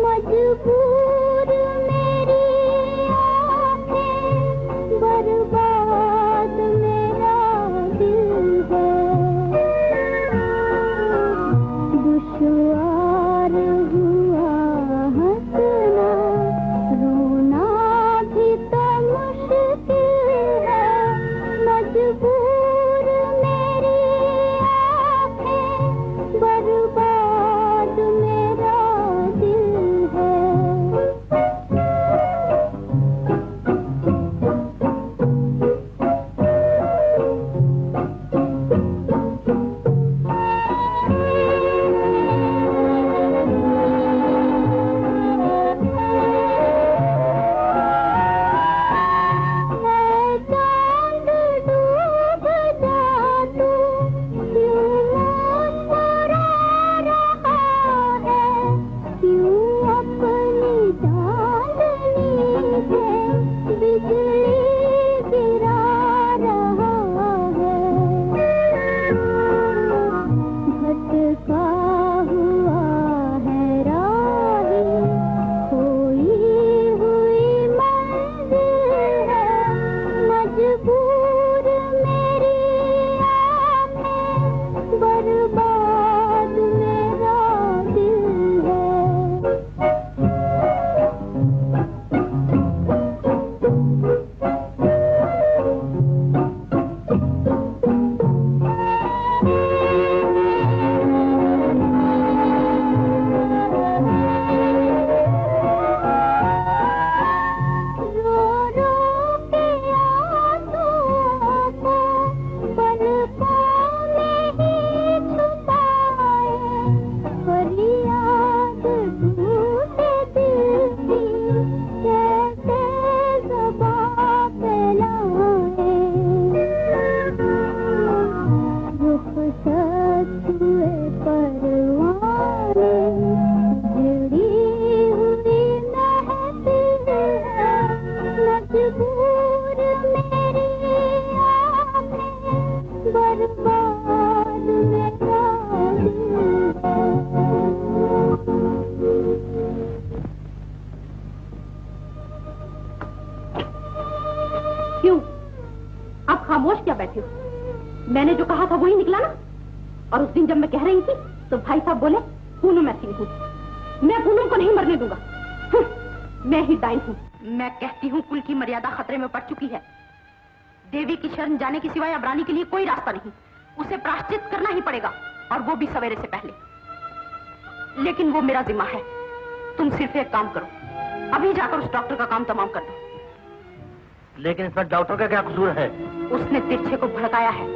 F: मजबूर मेरी आँखें
G: तो भाई साहब बोले पूनम ऐसी नहीं, मैं पूनम को नहीं मरने दूंगा। मैं ही डाइन हूँ। मैं कहती हूँ कुल की मर्यादा खतरे में पड़ चुकी है। देवी की शरण जाने के सिवाय अब रानी के लिए कोई रास्ता नहीं। उसे प्रायश्चित करना ही पड़ेगा, और वो भी सवेरे से पहले। लेकिन वो मेरा जिम्मा है। तुम सिर्फ एक काम करो, अभी जाकर उस डॉक्टर का काम तमाम कर दो।
B: लेकिन इसमें डॉक्टर का क्या कसूर है?
G: उसने तिरछे को भड़काया है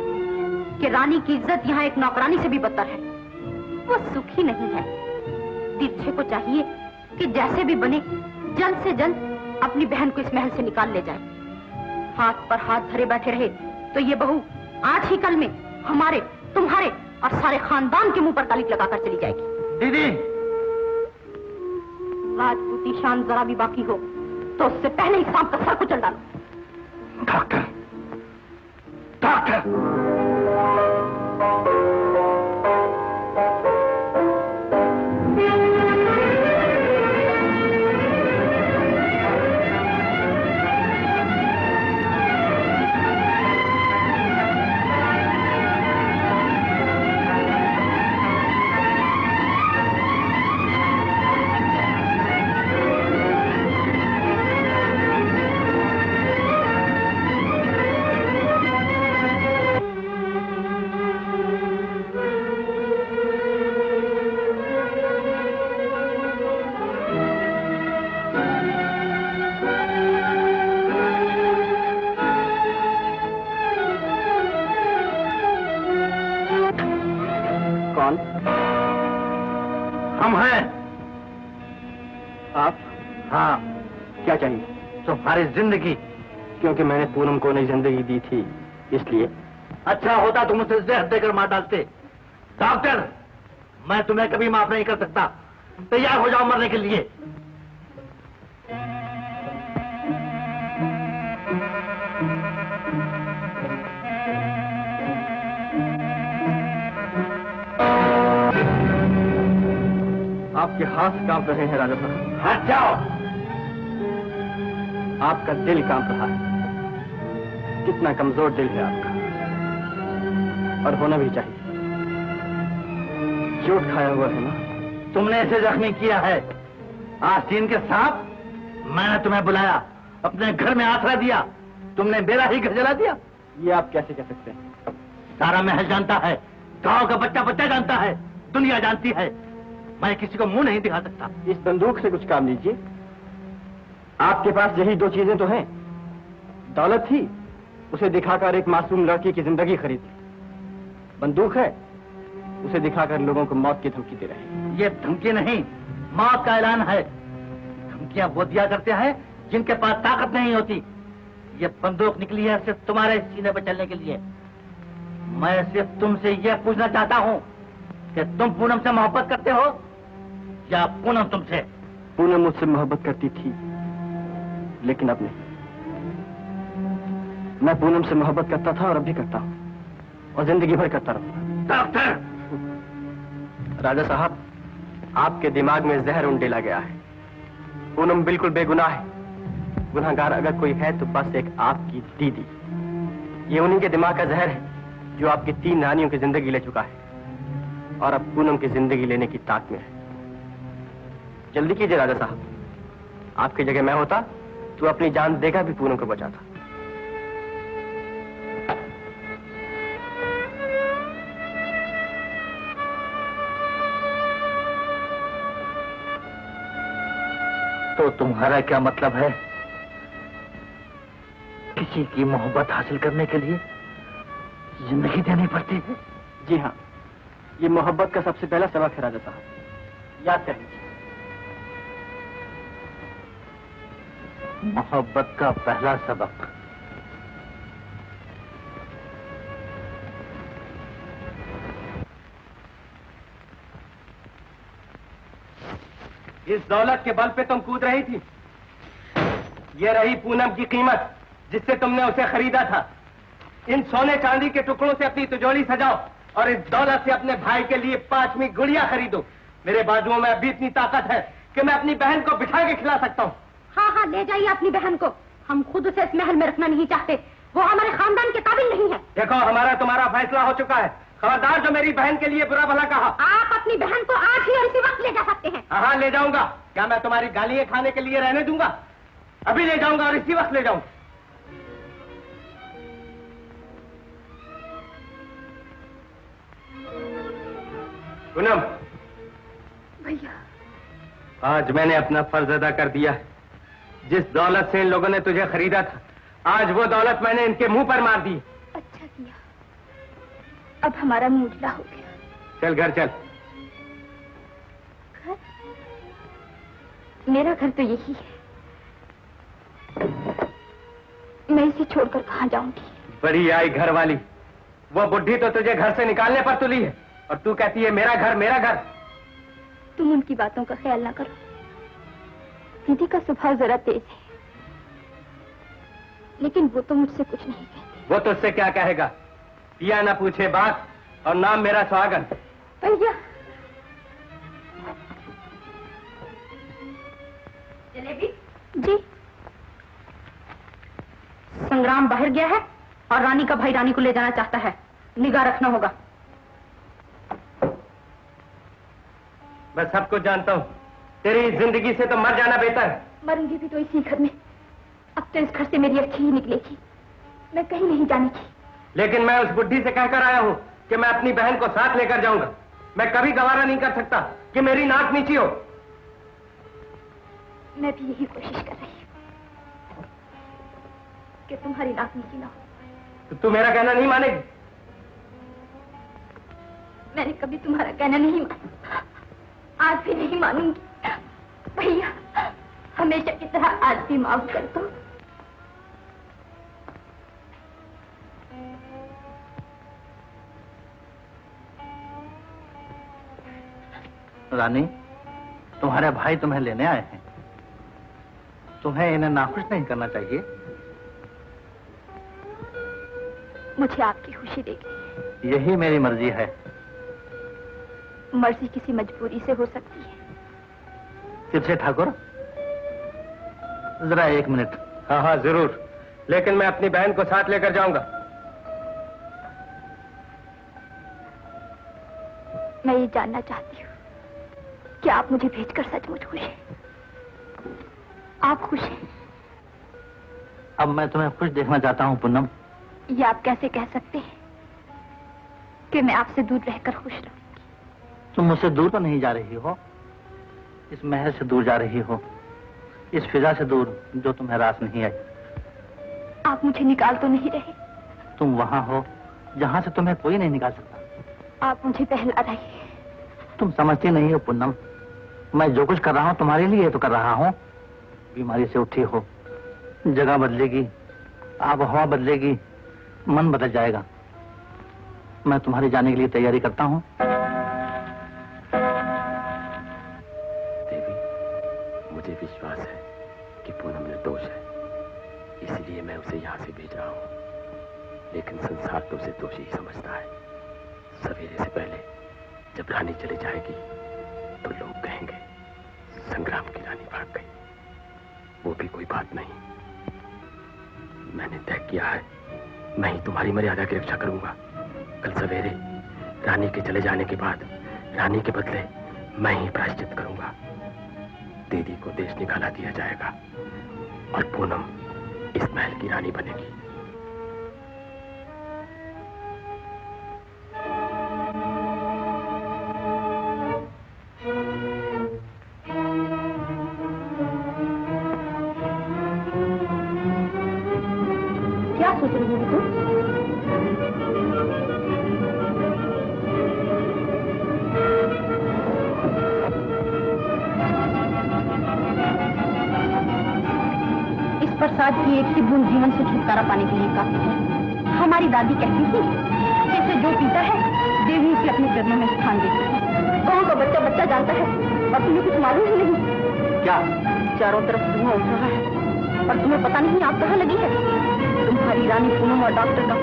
G: कि रानी की इज्जत यहाँ एक नौकरानी से भी बदतर है। वो सुखी नहीं है। तिरछे को चाहिए कि जैसे भी बने जल्द से जल्द अपनी बहन को इस महल से निकाल ले जाए। हाथ पर हाथ धरे बैठे रहे तो ये बहू आज ही कल में हमारे, तुम्हारे और सारे खानदान के मुंह पर तालिक लगाकर चली जाएगी।
B: दीदी,
G: राजपूती शान जरा भी बाकी हो तो उससे पहले ही सांप का सर कुचल डालो।
B: Doctor, doctor! हम हैं।
A: आप?
B: हाँ।
A: क्या चाहिए?
B: तुम्हारी जिंदगी।
A: क्योंकि मैंने पूनम को नई जिंदगी दी थी, इसलिए।
B: अच्छा होता तुम उसे जहर देकर मार डालते। डॉक्टर, मैं तुम्हें कभी माफ नहीं कर सकता। तैयार हो जाओ मरने के लिए।
A: आपके हाथ कांप रहे हैं राजा साहब।
B: हट जाओ।
A: आपका दिल कांप रहा है। कितना कमजोर दिल है आपका, और होना भी चाहिए। चोट खाया हुआ है ना।
B: तुमने इसे जख्मी किया है। आस्तीन के सांप। मैंने तुम्हें बुलाया, अपने घर में आसरा दिया, तुमने मेरा ही घर जला दिया।
A: ये आप कैसे कह सकते हैं?
B: सारा महल जानता है, गांव का बच्चा बच्चा जानता है, दुनिया जानती है। मैं किसी को मुंह नहीं दिखा सकता।
A: इस बंदूक से कुछ काम लीजिए। आपके पास यही दो चीजें तो हैं। दौलत थी, उसे दिखाकर एक मासूम लड़की की जिंदगी खरीदी। बंदूक है, उसे दिखाकर लोगों को मौत की धमकी दे रहे हैं।
B: ये धमकी नहीं, मौत का ऐलान है। धमकियां वो दिया करते हैं जिनके पास ताकत नहीं होती। ये बंदूक निकली है सिर्फ तुम्हारे सीने पर चलने के लिए। मैं सिर्फ तुमसे यह पूछना चाहता हूँ कि तुम पूनम से मोहब्बत करते हो या पूनम तुमसे?
A: पूनम मुझसे मोहब्बत करती थी, लेकिन अब नहीं। मैं पूनम से मोहब्बत करता था और अब भी करता हूँ, और जिंदगी भर करता रहूंगा।
B: डॉक्टर!
A: राजा साहब, आपके दिमाग में जहर उंडेला गया है। पूनम बिल्कुल बेगुनाह है। गुनाहगार अगर कोई है तो बस एक आपकी दीदी। ये उन्हीं के दिमाग का जहर है जो आपकी 3 रानियों की जिंदगी ले चुका है, और अब पूनम की जिंदगी लेने की ताक में है। जल्दी कीजिए राजा साहब। आपकी जगह मैं होता तो अपनी जान देकर भी पूनम को बचाता।
B: तो तुम्हारा क्या मतलब है? किसी की मोहब्बत हासिल करने के लिए जिंदगी देनी पड़ती है?
A: जी हाँ, ये मोहब्बत का सबसे पहला सबक है राजा साहब, याद कर लीजिए।
B: मोहब्बत का पहला सबक।
A: इस दौलत के बल पे तुम कूद रही थी। ये रही पूनम की कीमत जिससे तुमने उसे खरीदा था। इन सोने चांदी के टुकड़ों से अपनी तिजोरी सजाओ और इस दौलत से अपने भाई के लिए 5वीं गुड़िया खरीदो। मेरे बाजुओं में अभी इतनी ताकत है कि मैं अपनी बहन को बिठा के खिला सकता हूँ।
G: हाँ हाँ, ले जाइए अपनी बहन को। हम खुद उसे इस महल में रखना नहीं चाहते। वो हमारे खानदान के काबिल नहीं है।
A: देखो, हमारा तुम्हारा फैसला हो चुका है। खबरदार जो मेरी बहन के लिए बुरा भला कहा।
C: आप अपनी बहन को आज ही और इसी वक्त ले जा सकते हैं।
A: हाँ ले जाऊंगा। क्या मैं तुम्हारी गालियां खाने के लिए रहने दूंगा? अभी ले जाऊंगा और इसी वक्त ले जाऊंगा। पूनम,
C: भैया
A: आज मैंने अपना फर्ज अदा कर दिया। जिस दौलत से इन लोगों ने तुझे खरीदा था, आज वो दौलत मैंने इनके मुंह पर मार दी।
C: अच्छा किया, अब हमारा मुंह उजला हो गया।
A: चल घर चल।
C: घर? मेरा घर तो यही है। मैं इसे छोड़कर कहाँ जाऊंगी?
A: बड़ी आई घर वाली। वो बुढ़ी तो तुझे घर से निकालने पर तुली है और तू कहती है मेरा घर मेरा घर।
C: तुम उनकी बातों का ख्याल ना करो। दीदी का स्वभाव जरा तेज है, लेकिन वो तो मुझसे कुछ नहीं कहती।
A: वो तुझसे क्या कहेगा? पिया ना पूछे बात और नाम मेरा स्वागत।
C: भैया जलेबी जी। संग्राम बाहर गया है और रानी का भाई रानी को ले जाना चाहता है। निगाह रखना होगा।
A: मैं सब कुछ जानता हूँ। तेरी जिंदगी से तो मर जाना बेहतर है।
C: मरूंगी भी तो इसी घर में। अब तो इस घर से मेरी अच्छी ही निकलेगी। मैं कहीं नहीं जाने की।
A: लेकिन मैं उस बुढ़ी से कहकर आया हूँ कि मैं अपनी बहन को साथ लेकर जाऊंगा। मैं कभी गवारा नहीं कर सकता कि मेरी नाक नीची हो।
C: मैं भी यही कोशिश कर रही हूँ कि तुम्हारी नाक नीची ना हो।
A: तो तू मेरा कहना नहीं मानेगी?
C: मैंने कभी तुम्हारा कहना नहीं माना, आज भी नहीं मानूंगी। भैया हमेशा की तरह आज भी माफ कर दो।
D: रानी, तुम्हारे भाई तुम्हें लेने आए हैं। तुम्हें इन्हें नाखुश नहीं करना चाहिए।
C: मुझे आपकी खुशी देखनी है।
D: यही मेरी मर्जी है।
C: मर्जी किसी मजबूरी से हो सकती है।
D: किसे ठाकुर, जरा 1 मिनट।
A: हाँ हाँ जरूर, लेकिन मैं अपनी बहन को साथ लेकर जाऊंगा।
C: मैं ये जानना चाहती हूँ कि आप मुझे भेजकर सचमुच खुश हैं? आप खुश हैं?
D: अब मैं तुम्हें खुश देखना चाहता हूँ पूनम।
C: ये आप कैसे कह सकते हैं कि मैं आपसे दूर रहकर खुश रहूंगी?
D: तुम मुझसे दूर तो नहीं जा रही हो। इस महल से दूर जा रही हो, इस फिजा से दूर जो तुम्हें रास नहीं आई।
C: आप मुझे निकाल तो नहीं रहे?
D: तुम वहां हो जहां से तुम्हें कोई नहीं निकाल सकता।
C: आप मुझे बहला रही हैं।
D: तुम समझती नहीं हो पूनम, मैं जो कुछ कर रहा हूँ तुम्हारे लिए तो कर रहा हूँ। बीमारी से उठी हो, जगह बदलेगी, आबहवा बदलेगी, मन बदल जाएगा। मैं तुम्हारे जाने के लिए तैयारी करता हूँ।
A: देवी, मुझे विश्वास है कि पूनम निर्दोष है, इसलिए मैं उसे यहाँ से भेज रहा हूँ। लेकिन संसार तो उसे दोषी ही समझता है। सवेरे से पहले जब रानी चली जाएगी तो लोग कहेंगे संग्राम की रानी भाग गई। वो भी कोई बात नहीं। मैंने तय किया है, मैं ही तुम्हारी मर्यादा की रक्षा करूंगा। कल सवेरे रानी के चले जाने के बाद रानी के बदले मैं ही प्रायश्चित करूंगा। दीदी को देश निकाला दिया जाएगा और पूनम इस महल की रानी बनेगी।
C: क्या सोच रही हो तुम? इस प्रसाद की एक ही बूंद जीवन से छुटकारा पाने के लिए काफी है। हमारी दादी कहती थी कि इसे जो पीता है देवी इसे अपने चरणों में स्थान देती है। कौन का बच्चा बच्चा जानता है और तुम्हें कुछ मालूम ही नहीं।
D: क्या?
C: चारों तरफ धुआं उठ रहा है और तुम्हें पता नहीं आप कहाँ लगी है। तुम्हारी रानी पूनम और डॉक्टर का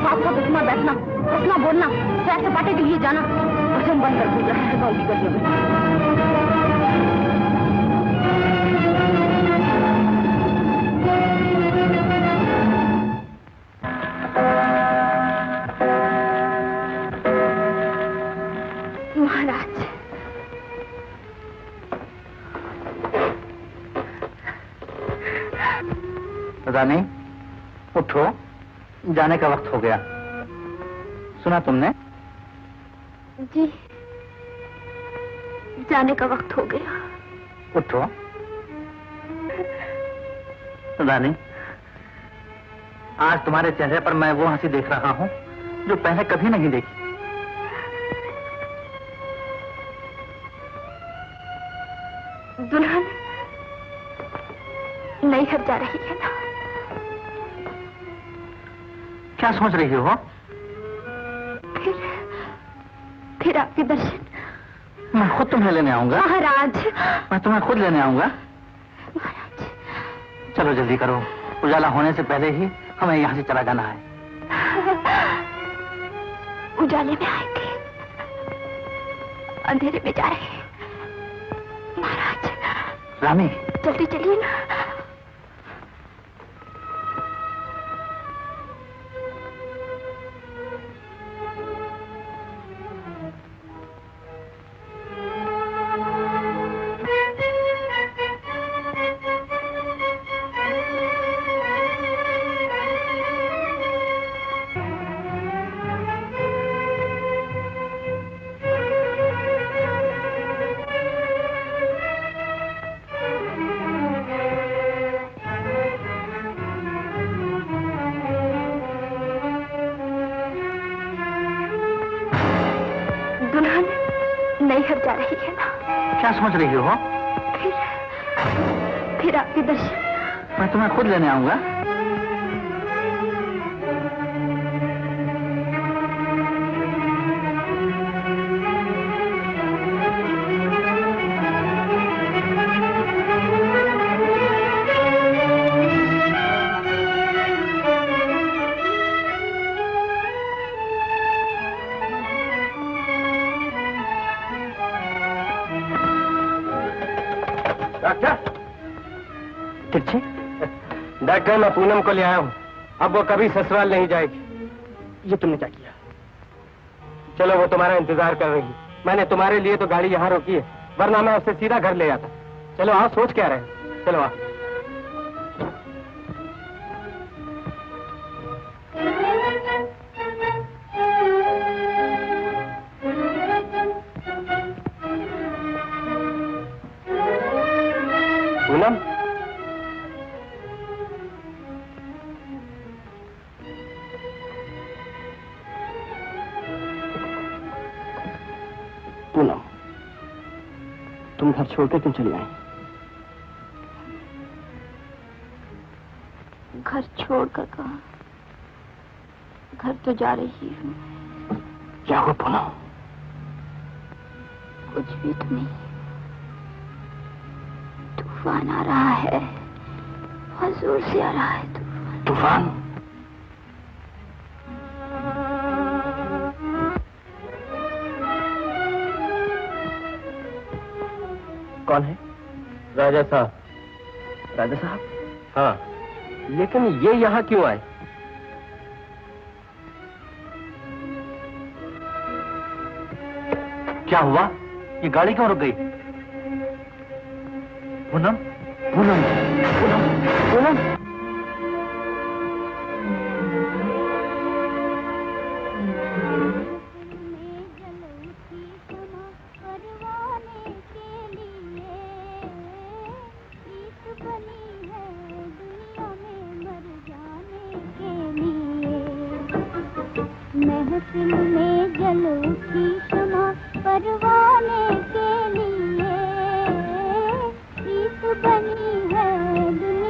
C: साथ साथ उठना बैठना, हंसना बोलना, सैर सपाटे के लिए जाना भजन बंद कर दिया है गाँव की गलियों में।
B: रानी उठो, जाने का वक्त हो गया। सुना तुमने?
G: जी, जाने का वक्त हो गया।
B: उठो रानी, आज तुम्हारे चेहरे पर मैं वो हंसी देख रहा हूँ जो पहले कभी नहीं देखी।
G: दुल्हन नैहर जा रही है ना?
B: क्या सोच रही हो?
G: फिर आपके दर्शन।
B: मैं खुद तुम्हें लेने आऊंगा।
G: महाराज,
B: मैं तुम्हें खुद लेने आऊंगा।
G: महाराज,
B: चलो जल्दी करो, उजाला होने से पहले ही हमें यहाँ से चला जाना है।
G: उजाले में आएंगे, अंधेरे में जाएंगे। महाराज,
B: रानी
G: जल्दी चलिए ना। नैहर जा रही है ना?
B: क्या समझ रही हो?
G: फिर आपके दर्शन।
B: मैं तुम्हें खुद लेने आऊंगा।
A: डॉक्टर, मैं पूनम को ले आया हूँ। अब वो कभी ससुराल नहीं जाएगी। ये तुमने क्या किया? चलो, वो तुम्हारा इंतजार कर रही है। मैंने तुम्हारे लिए तो गाड़ी यहाँ रोकी है, वरना मैं उससे सीधा घर ले जाता। चलो आओ, सोच क्या रहे? चलो आओ। पूनम, पूनम, तुम घर छोड़कर क्यों चली आई?
G: घर छोड़कर कहाँ? घर तो जा रही हूँ।
A: क्या हुआ पूनम?
G: कुछ भी तो नहीं। तूफान आ रहा है, बहुत जोर से आ रहा है
A: तूफान। कौन है? राजा साहब। राजा साहब? हाँ, लेकिन ये यहाँ क्यों आए?
B: क्या हुआ? ये गाड़ी क्यों रुक गई? पूनम, पूनम, पूनम, पूनम।
F: महफिल में जल उठी शमा परवाने के लिए, प्रीत बनी है दुनिया